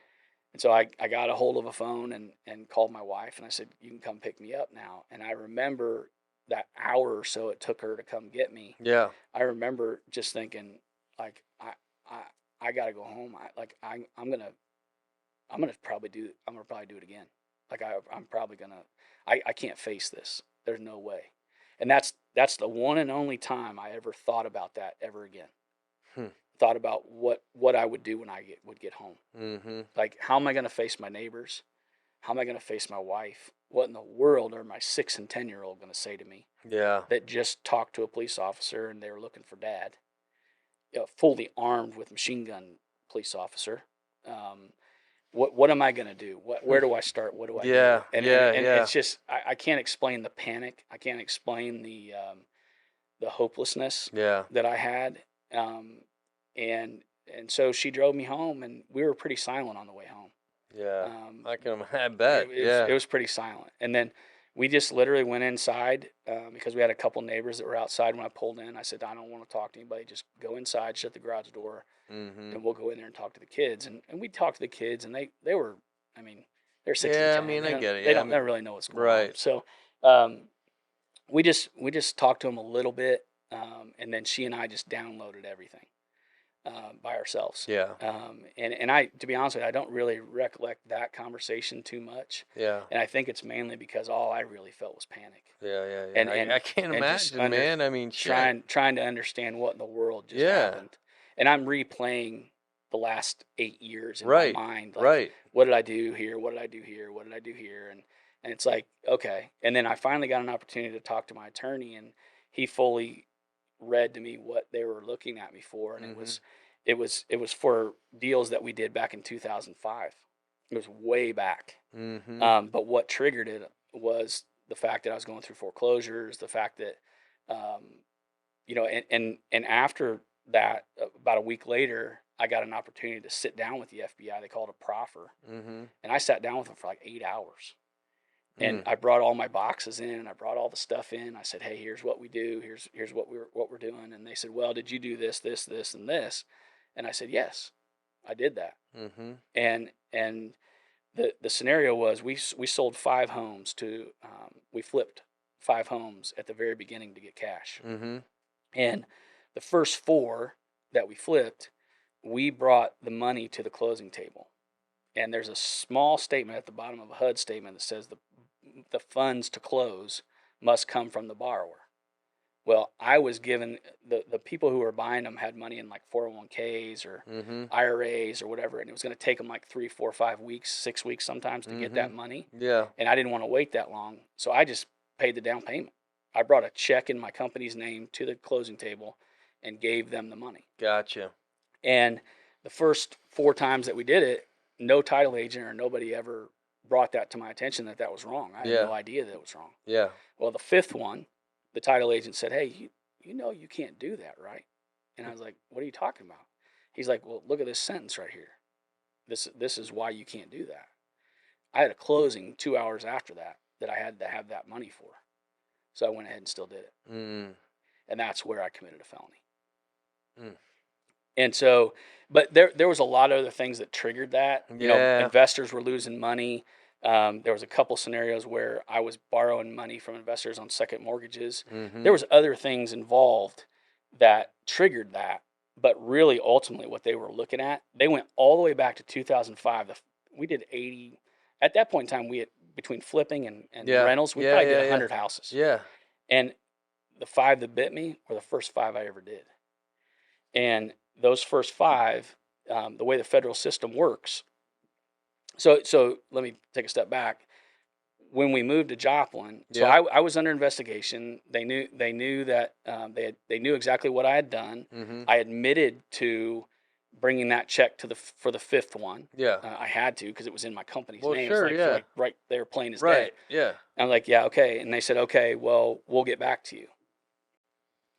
so I got a hold of a phone and called my wife, and I said, "You can come pick me up now." And I remember that hour or so it took her to come get me. Yeah. I remember just thinking, like, I gotta go home. I'm gonna probably do it again. Like I'm probably gonna. I can't face this. There's no way. And that's the one and only time I ever thought about that ever again. Thought about what I would do when I would get home. Like, how am I gonna face my neighbors? How am I gonna face my wife? What in the world are my 6 and 10-year-old gonna say to me? Yeah. That just talked to a police officer and they were looking for Dad. Fully armed with machine gun police officer. What am I gonna do? Where do I start? What do I do? And it's just I can't explain the panic. I can't explain the hopelessness that I had. And so she drove me home, and we were pretty silent on the way home. Yeah, I bet. It was pretty silent. And then we just literally went inside because we had a couple neighbors that were outside when I pulled in. I said, I don't want to talk to anybody. Just go inside, shut the garage door, and we'll go in there and talk to the kids. And we talked to the kids, and they were, I mean, they're 16, Yeah, 10. I mean, I get it. They Yeah, don't really know what's going on. right. So we just talked to them a little bit, and then she and I just downloaded everything by ourselves. Yeah. And I, to be honest with you, I don't really recollect that conversation too much. Yeah. And I think it's mainly because all I really felt was panic. Yeah. And I can't and just imagine, man. I mean, shit. trying to understand what in the world just Yeah. happened. And I'm replaying the last 8 years in Right. my mind. Like, Right. what did I do here? What did I do here? What did I do here? And it's like, okay. And then I finally got an opportunity to talk to my attorney, and he fully read to me what they were looking at me for. And it was for deals that we did back in 2005. It was way back. But what triggered it was the fact that I was going through foreclosures, the fact that, you know, and after that, about a week later, I got an opportunity to sit down with the FBI. They called it a proffer. And I sat down with them for like 8 hours. And I brought all my boxes in, and I brought all the stuff in. I said, hey, here's what we do. Here's what we're doing. And they said, well, did you do this, and this? And I said, yes, I did that. And the scenario was we sold 5 homes to, we flipped 5 homes at the very beginning to get cash. And the first 4 that we flipped, we brought the money to the closing table. And there's a small statement at the bottom of a HUD statement that says the funds to close must come from the borrower. Well, I was given, the people who were buying them had money in like 401ks or IRAs or whatever, and it was going to take them like 3, 4, 5 weeks, 6 weeks sometimes to get that money. Yeah. And I didn't want to wait that long, so I just paid the down payment. I brought a check in my company's name to the closing table and gave them the money. Gotcha. And the first 4 times that we did it, no title agent or nobody ever brought that to my attention that was wrong. I had no idea that it was wrong. Yeah. Well, the 5th one, the title agent said, hey, you know you can't do that, right? And I was like, what are you talking about? He's like, well, look at this sentence right here. This is why you can't do that. I had a closing 2 hours after that I had to have that money for. So I went ahead and still did it. And that's where I committed a felony. And so, but there was a lot of other things that triggered that. You know, investors were losing money. There was a couple scenarios where I was borrowing money from investors on second mortgages. There was other things involved that triggered that. But really, ultimately, what they were looking at, they went all the way back to 2005. We did 80. At that point in time, we had, between flipping and rentals, we probably did 100 houses. Yeah. And the 5 that bit me were the first 5 I ever did. And those first 5, the way the federal system works. So let me take a step back. When we moved to Joplin, so I was under investigation. They knew that they knew exactly what I had done. I admitted to bringing that check for the 5th one. I had to because it was in my company's name. Sure, it's like, right there, plain as day. Yeah. And I'm like, yeah, okay. And they said, okay, well, we'll get back to you.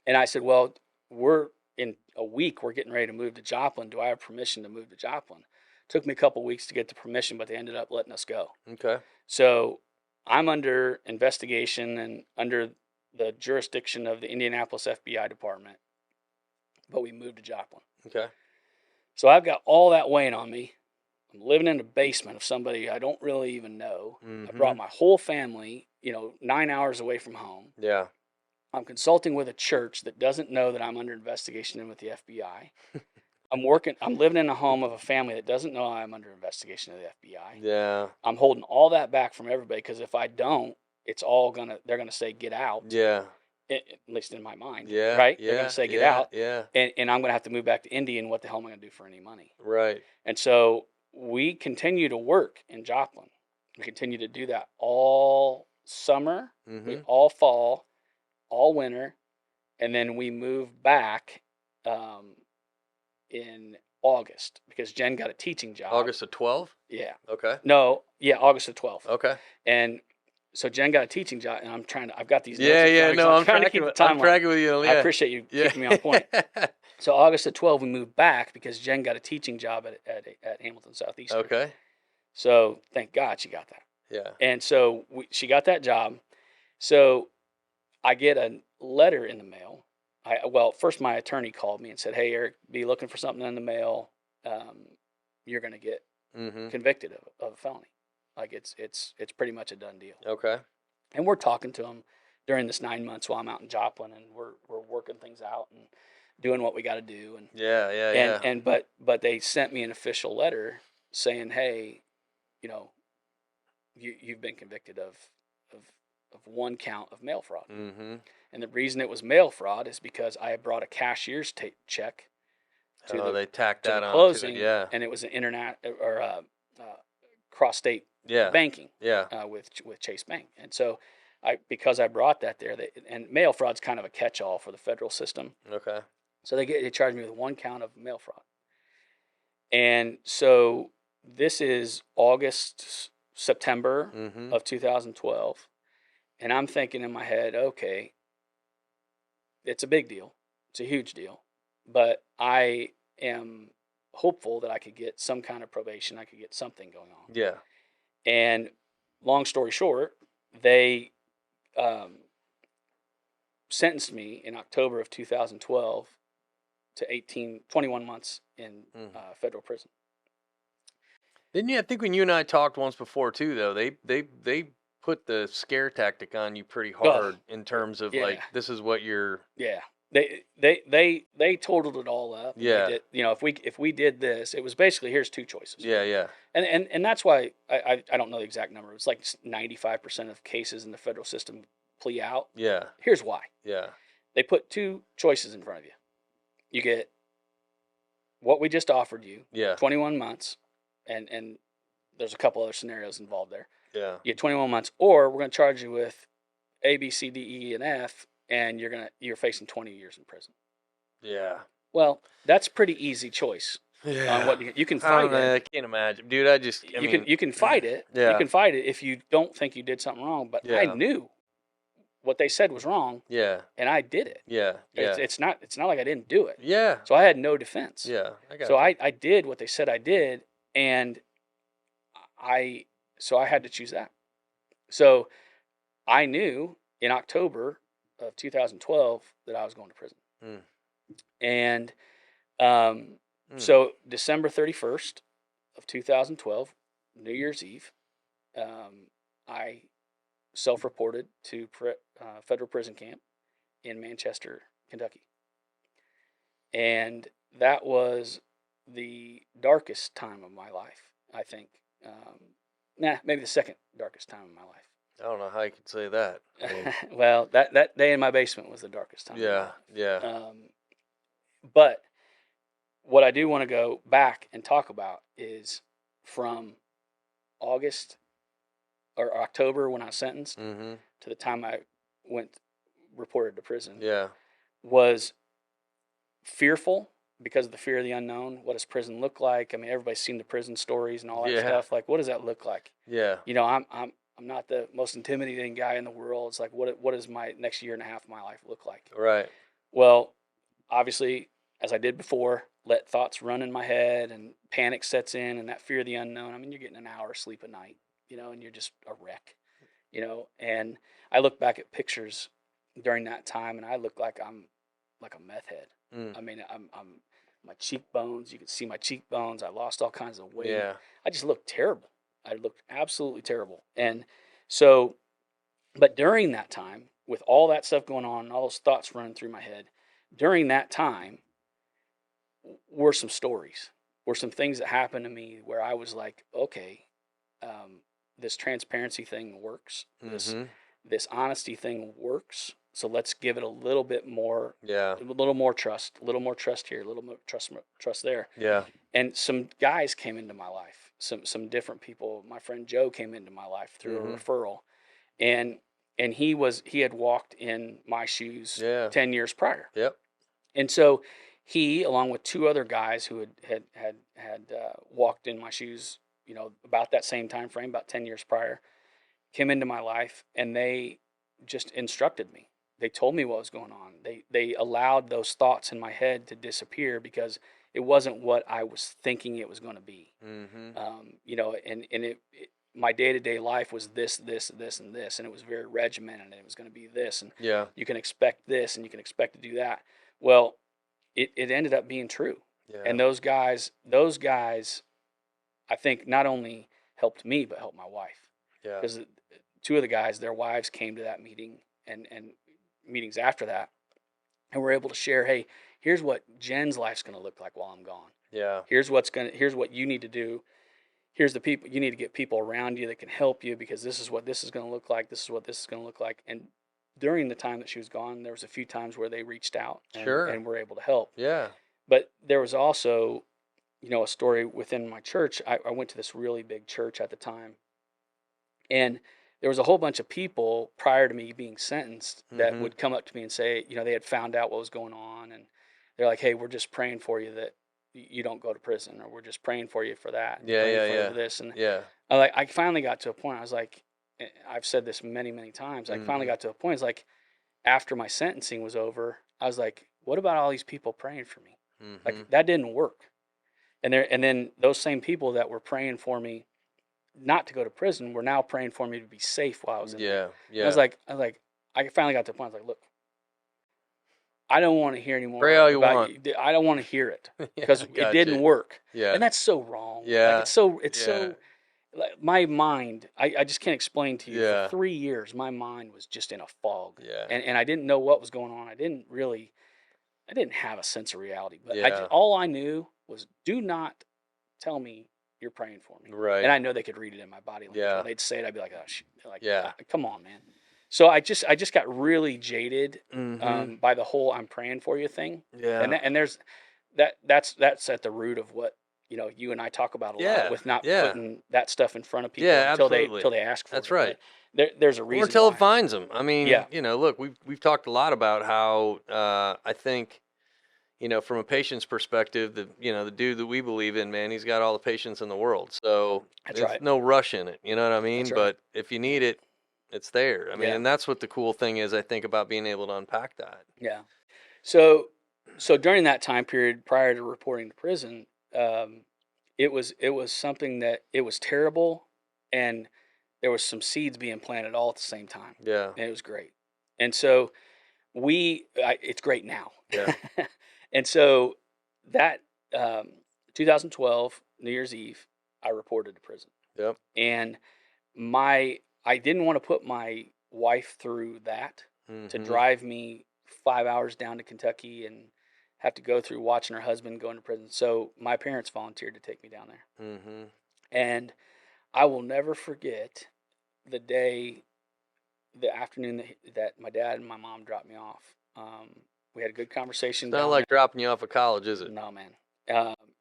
And I said, well, we're in a week. We're getting ready to move to Joplin. Do I have permission to move to Joplin? Took me a couple weeks to get the permission, but they ended up letting us go. Okay. So I'm under investigation and under the jurisdiction of the Indianapolis FBI department, but we moved to Joplin. Okay. So I've got all that weighing on me. I'm living in the basement of somebody I don't really even know. I brought my whole family, 9 hours away from home. Yeah. I'm consulting with a church that doesn't know that I'm under investigation and with the FBI. I'm living in a home of a family that doesn't know I'm under investigation of the FBI. Yeah. I'm holding all that back from everybody because if I don't, they're gonna say get out. Yeah. At least in my mind. Yeah. Right? Yeah. They're gonna say get out. Yeah. And I'm gonna have to move back to Indy, and what the hell am I gonna do for any money? Right. And so we continue to work in Joplin. We continue to do that all summer, all fall, all winter, and then we move back in August because Jen got a teaching job. August of 12? Yeah. Okay. No, yeah, August of 12. Okay. And so Jen got a teaching job, and I've got these notes. I'm trying to keep the timeline. I'm tracking with you. Yeah. I appreciate you keeping me on point. So August of 12, we moved back because Jen got a teaching job at Hamilton Southeastern. Okay. So thank God she got that. Yeah. And so she got that job. So I get a letter in the mail. Well, first my attorney called me and said, "Hey, Eric, be looking for something in the mail. You're going to get convicted of a felony. Like it's pretty much a done deal." Okay. And we're talking to him during this 9 months while I'm out in Joplin, and we're working things out and doing what we got to do. And Yeah. but they sent me an official letter saying, "Hey, you know, you've been convicted of one count of mail fraud." Mm-hmm. And the reason it was mail fraud is because I had brought a cashier's check to they tacked to that the on closing, to it. Yeah. and it was an internet or cross-state Yeah. banking Yeah. with Chase Bank. And so because I brought that there, and mail fraud's kind of a catch-all for the federal system. Okay. So they charged me with one count of mail fraud. And so this is September of 2012. And I'm thinking in my head, okay, it's a big deal. It's a huge deal. But I am hopeful that I could get some kind of probation. I could get something going on. Yeah. And long story short, they sentenced me in October of 2012 to 21 months in federal prison. Didn't you? I think when you and I talked once before too, though, they put the scare tactic on you pretty hard in terms of like, this is what you're. Yeah. They totaled it all up. Yeah. Did, if we did this, it was basically, here's two choices. Yeah. And that's why I don't know the exact number. It's like 95% of cases in the federal system plea out. Yeah. Here's why. Yeah. They put two choices in front of you. You get what we just offered you. Yeah. 21 months, and there's a couple other scenarios involved there. Yeah. You get 21 months, or we're going to charge you with A, B, C, D, E, and F, and you're facing 20 years in prison. Yeah. Well, that's pretty easy choice. Yeah. On what you can fight it. I can't imagine, dude. You can fight it. Yeah. You can fight it if you don't think you did something wrong. But I knew what they said was wrong. Yeah. And I did it. Yeah. It's not like I didn't do it. Yeah. So I had no defense. Yeah. I did what they said I did, and I had to choose that. So I knew in October of 2012 that I was going to prison. And so December 31st of 2012, New Year's Eve, I self-reported to federal prison camp in Manchester, Kentucky. And that was the darkest time of my life, I think. Maybe the second darkest time of my life. I don't know how you could say that. Well, that day in my basement was the darkest time. Yeah. But what I do want to go back and talk about is from August or October when I was sentenced to the time I reported to prison. Yeah. Was fearful because of the fear of the unknown. What does prison look like? I mean, everybody's seen the prison stories and all that stuff. Like, what does that look like? Yeah. I'm not the most intimidating guy in the world. It's like, what does my next year and a half of my life look like? Right. Well, obviously, as I did before, let thoughts run in my head and panic sets in and that fear of the unknown. I mean, you're getting an hour of sleep a night, and you're just a wreck, and I look back at pictures during that time and I look like I'm like a meth head. I mean, I'm my cheekbones, you can see my cheekbones. I lost all kinds of weight. Yeah. I just looked terrible. I looked absolutely terrible. And so, but during that time, with all that stuff going on and all those thoughts running through my head, during that time were some stories, were some things that happened to me where I was like, okay, this transparency thing works. This honesty thing works. So let's give it a little bit more, a little more trust here, a little more trust there. Yeah. And some guys came into my life, some different people. My friend Joe came into my life through a referral, and he had walked in my shoes 10 years prior. Yep. And so he, along with two other guys who had walked in my shoes, about that same time frame, about 10 years prior, came into my life, and they just instructed me. They told me what was going on. They allowed those thoughts in my head to disappear because it wasn't what I was thinking it was going to be. And my day-to-day life was this, this, this, and this, and it was very regimented, and it was going to be this, and you can expect this, and you can expect to do that. Well, it ended up being true. Yeah. And those guys, I think not only helped me, but helped my wife. Yeah. Because 2 of the guys, their wives came to that meeting and meetings after that, and we're able to share, hey, here's what Jen's life's going to look like while I'm gone. Yeah. Here's what you need to do. Here's the people, you need to get people around you that can help you, because this is what this is going to look like. This is what this is going to look like. And during the time that she was gone, there was a few times where they reached out and were able to help. Yeah. But there was also, a story within my church. I went to this really big church at the time, and there was a whole bunch of people prior to me being sentenced that would come up to me and say, they had found out what was going on, and they're like, hey, we're just praying for you that you don't go to prison, or we're just praying for you for that. For this. And I finally got to a point, I was like, I've said this many, many times. I finally got to a point, it's like, after my sentencing was over, I was like, what about all these people praying for me? Like, that didn't work. And then those same people that were praying for me not to go to prison were now praying for me to be safe while I was in there. Yeah. I was like, I finally got to the point, I was like, look, I don't want to hear anymore. Pray all you want. I don't want to hear it, because it didn't work. Yeah. And that's so wrong. Yeah. Like, it's so, like, my mind, I just can't explain to you. For 3 years, my mind was just in a fog. Yeah. And I didn't know what was going on. I didn't have a sense of reality. But Yeah. all I knew was, do not tell me you're praying for me. Right. And I know they could read it in my body language. Yeah. When they'd say it, I'd be like, oh, shit. Like, Yeah. Come on, man. So I just got really jaded by the whole "I'm praying for you" thing. Yeah. And there's that's at the root of what you and I talk about a lot, with not putting that stuff in front of people until they ask for it. That's right. There's a reason. Or until why. it finds them. I mean, look, we've talked a lot about how I think, from a patient's perspective, the dude that we believe in, man, he's got all the patience in the world. So there's no rush in it. You know what I mean? That's right. But if you need it, it's there. I mean, and that's what the cool thing is, I think, about being able to unpack that. Yeah. So during that time period prior to reporting to prison, it was something that it was terrible, and there was some seeds being planted all at the same time. Yeah. And it was great. And so it's great now. Yeah. And so that 2012 New Year's Eve, I reported to prison. Yep. And I didn't want to put my wife through that, to drive me 5 hours down to Kentucky and have to go through watching her husband go into prison. So my parents volunteered to take me down there. And I will never forget the afternoon that my dad and my mom dropped me off. We had a good conversation. It's not like dropping you off of college, is it? No, man.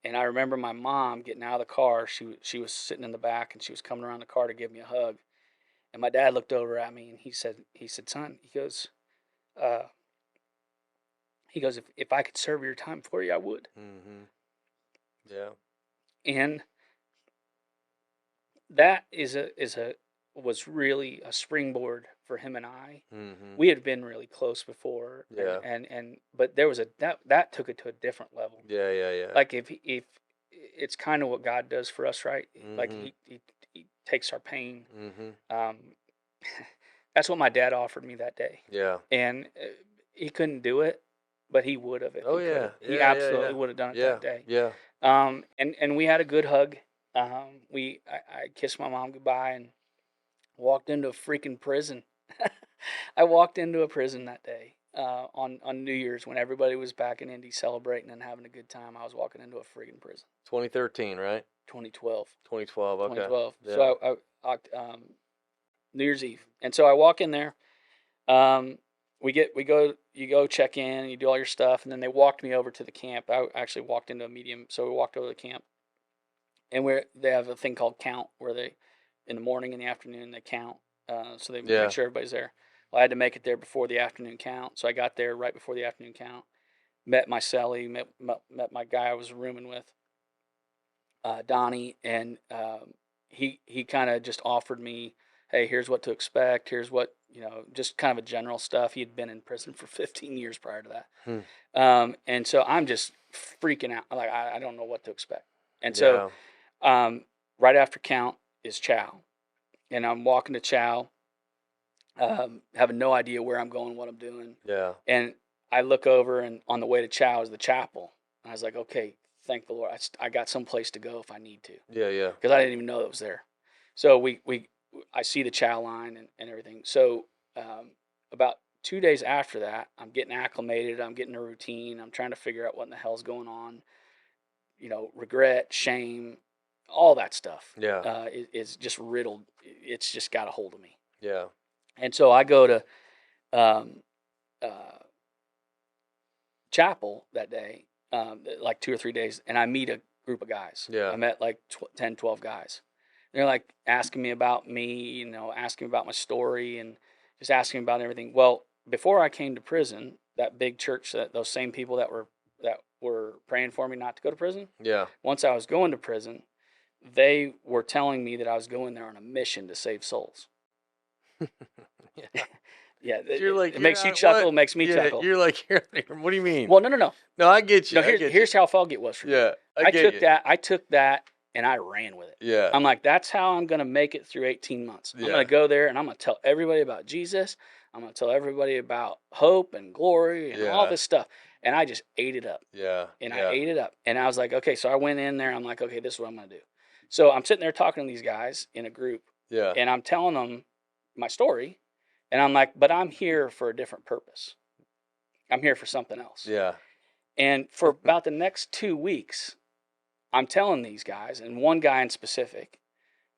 And I remember my mom getting out of the car. She was sitting in the back, and she was coming around the car to give me a hug. And my dad looked over at me, and he said, son, he goes, if I could serve your time for you, I would. Yeah. And that was really a springboard for him and I. We had been really close before. Yeah. But there was that took it to a different level. Yeah. Like if it's kind of what God does for us, right? Like he takes our pain. That's what my dad offered me that day. Yeah. And he couldn't do it, but he would have. He absolutely would have done it that day. Yeah. And we had a good hug. I kissed my mom goodbye and walked into a freaking prison. I walked into a prison that day on New Year's when everybody was back in Indy celebrating and having a good time. I was walking into a freaking prison. 2013, right? 2012. 2012. Okay. 2012. Yeah. So I New Year's Eve, and so I walk in there. You go check in, you do all your stuff, and then they walked me over to the camp. I actually walked into a medium, so we walked over to the camp, and they have a thing called count, where they, in the morning and the afternoon, they count, so they make sure everybody's there. Well, I had to make it there before the afternoon count, so I got there right before the afternoon count. Met my cellie, met my guy I was rooming with, Donnie, and he kind of just offered me, hey, here's what to expect. Here's what, just kind of a general stuff. He had been in prison for 15 years prior to that. And so I'm just freaking out. Like, I don't know what to expect. And so right after count is chow. and I'm walking to chow, having no idea where I'm going, what I'm doing. Yeah. And I look over, and on the way to chow is the chapel. And I was like, okay, thank the Lord. I got some place to go if I need to. Yeah, yeah. Because I didn't even know it was there. So I see the chow line and everything. So about 2 days after that, I'm getting acclimated. I'm getting a routine. I'm trying to figure out what in the hell's going on. You know, regret, shame, all that stuff. Yeah. It's just riddled. It's just got a hold of me. Yeah. And so I go to chapel that day, like 2 or 3 days, and I meet a group of guys. Yeah. I met like 10, 12 guys. They're like asking me about me, you know, asking about my story and just asking about everything. Well, before I came to prison, that big church, those same people that were praying for me not to go to prison. Yeah. Once I was going to prison, they were telling me that I was going there on a mission to save souls. Yeah. Yeah, You're like, it makes you chuckle, makes me chuckle. You're like, what do you mean? Well, no. No, I get you. No, here's how foggy it was for me. Yeah, I took that and I ran with it. Yeah. I'm like, that's how I'm going to make it through 18 months. I'm going to go there and I'm going to tell everybody about Jesus. I'm going to tell everybody about hope and glory and all this stuff. And I just ate it up. Yeah. And I ate it up. And I was like, okay, so I went in there. I'm like, okay, this is what I'm going to do. So I'm sitting there talking to these guys in a group. Yeah. And I'm telling them my story. And I'm like, but I'm here for a different purpose. I'm here for something else. Yeah. And for about the next 2 weeks, I'm telling these guys, and one guy in specific,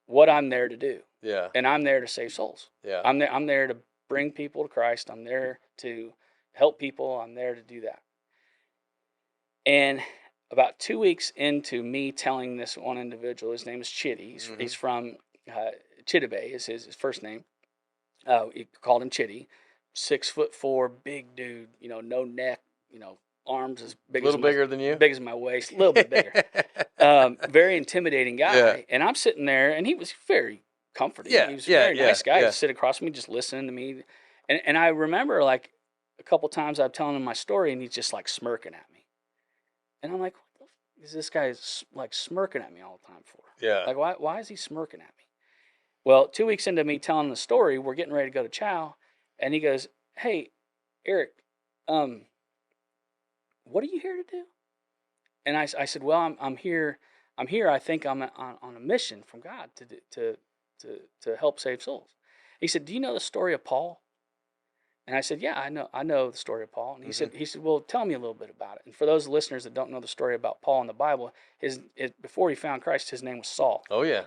what I'm there to do. Yeah. And I'm there to save souls. Yeah. I'm there to bring people to Christ. I'm there to help people. I'm there to do that. And about 2 weeks into me telling this one individual, his name is Chitty. He's from Chittibay is his first name. He called him Chitty. 6'4", big dude. You know, no neck. You know, arms as big. A little bigger than you. Big as my waist. A little bit bigger. Very intimidating guy. Yeah. And I'm sitting there, and he was very comforting. Yeah. He was a very nice guy. He'd sit across from me, just listening to me. And I remember like a couple times I'm telling him my story, and he's just like smirking at me. And I'm like, what the is this guy like smirking at me all the time for? Yeah. Like, why is he smirking at me? Well, 2 weeks into me telling the story, we're getting ready to go to chow, and he goes, "Hey, Eric, what are you here to do?" And I said, "Well, I'm here. I think I'm on a mission from God to help save souls." He said, "Do you know the story of Paul?" And I said, "Yeah, I know the story of Paul." And he said, "Well, tell me a little bit about it." And for those listeners that don't know the story about Paul in the Bible, before he found Christ, his name was Saul. Oh yeah.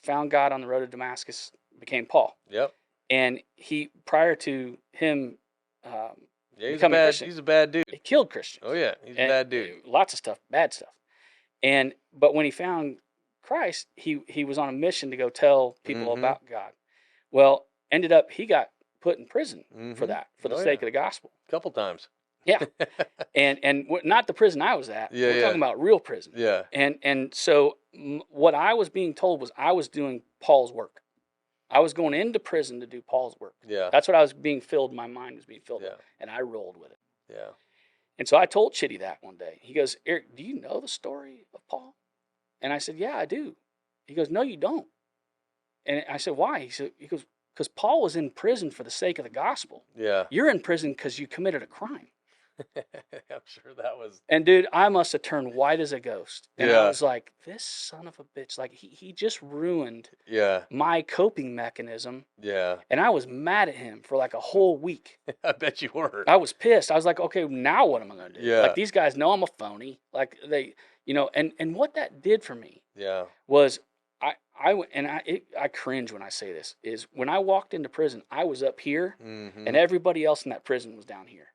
Found God on the road to Damascus, became Paul. Yep. And he, prior to him, he's a bad dude. He killed Christians. Oh yeah, he's a bad dude. Lots of stuff, bad stuff. But when he found Christ, he was on a mission to go tell people about God. Well, ended up he got put in prison for that, for the sake of the gospel. A couple times. Yeah. and not the prison I was at. Yeah, We're talking about real prison. Yeah. And so what I was being told was I was doing Paul's work. I was going into prison to do Paul's work. Yeah. That's what I was being filled. My mind was being filled with. And I rolled with it. Yeah. And so I told Chitty that one day. He goes, "Eric, do you know the story of Paul?" And I said, "Yeah, I do." He goes, "No, you don't." And I said, "Why?" He goes, "Because Paul was in prison for the sake of the gospel. Yeah. You're in prison because you committed a crime." I'm sure that was. And dude, I must have turned white as a ghost. And I was like, this son of a bitch, like he just ruined my coping mechanism. Yeah. And I was mad at him for like a whole week. I bet you were. I was pissed. I was like, okay, now what am I going to do? Yeah. Like these guys know I'm a phony. Like they, you know, and what that did for me was I cringe when I say this, is when I walked into prison, I was up here and everybody else in that prison was down here.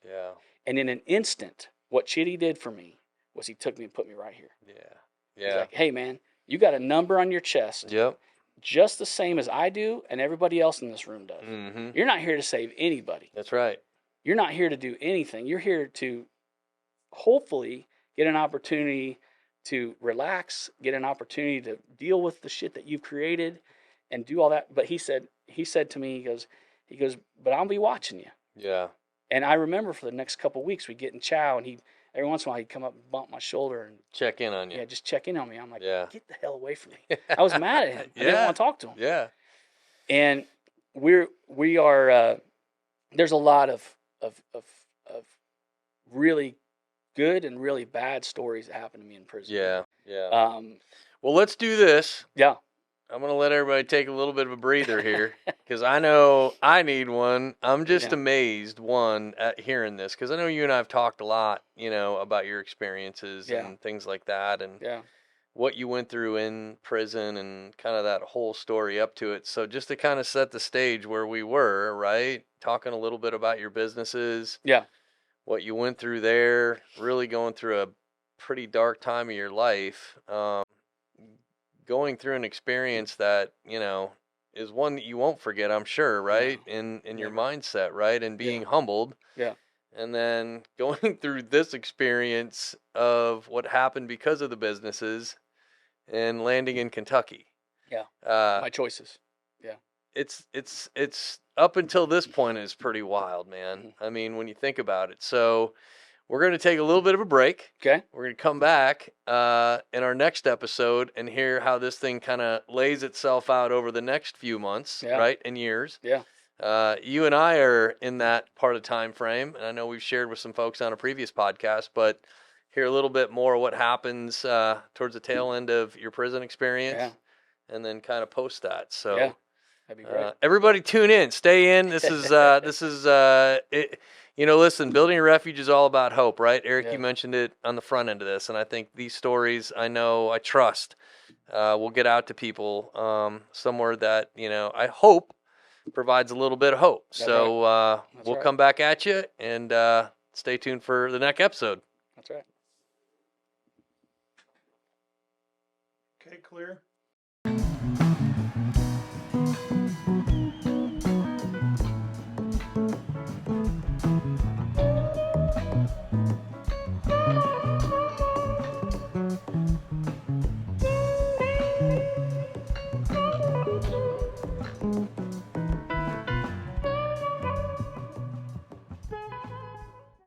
Yeah. And in an instant, what Chitty did for me was he took me and put me right here. Yeah. Yeah. He's like, "Hey man, you got a number on your chest. Yep. Just the same as I do and everybody else in this room does. You're not here to save anybody. That's right. You're not here to do anything. You're here to hopefully get an opportunity to relax, get an opportunity to deal with the shit that you've created and do all that." But he said to me, he goes, "But I'll be watching you." Yeah. And I remember for the next couple of weeks, we'd get in chow, and every once in a while he'd come up and bump my shoulder and check in on you. Yeah, just check in on me. I'm like, get the hell away from me. I was mad at him. I didn't want to talk to him. Yeah. And we are there's a lot of really good and really bad stories that happened to me in prison. Yeah. Well, let's do this. Yeah. I'm going to let everybody take a little bit of a breather here because I know I need one. I'm just amazed, at hearing this, because I know you and I have talked a lot, about your experiences and things like that, and what you went through in prison and kind of that whole story up to it. So just to kind of set the stage where we were, right, talking a little bit about your businesses, what you went through there, really going through a pretty dark time of your life. Going through an experience that, is one that you won't forget, I'm sure, right? In your mindset, right? And being humbled. Yeah. And then going through this experience of what happened because of the businesses and landing in Kentucky. Yeah. My choices. Yeah. It's up until this point is pretty wild, man. Mm-hmm. I mean, when you think about it. So we're going to take a little bit of a break. Okay. We're going to come back in our next episode and hear how this thing kind of lays itself out over the next few months, right, and years. Yeah. You and I are in that part of time frame, and I know we've shared with some folks on a previous podcast, but hear a little bit more of what happens towards the tail end of your prison experience, and then kind of post that. So, that'd be great. Everybody tune in, stay in. This is it. Listen, building a refuge is all about hope, right? Eric, you mentioned it on the front end of this, and I think these stories, I trust, will get out to people somewhere that, I hope provides a little bit of hope. That's so right. We'll come back at you, and stay tuned for the next episode. That's right. Okay, clear.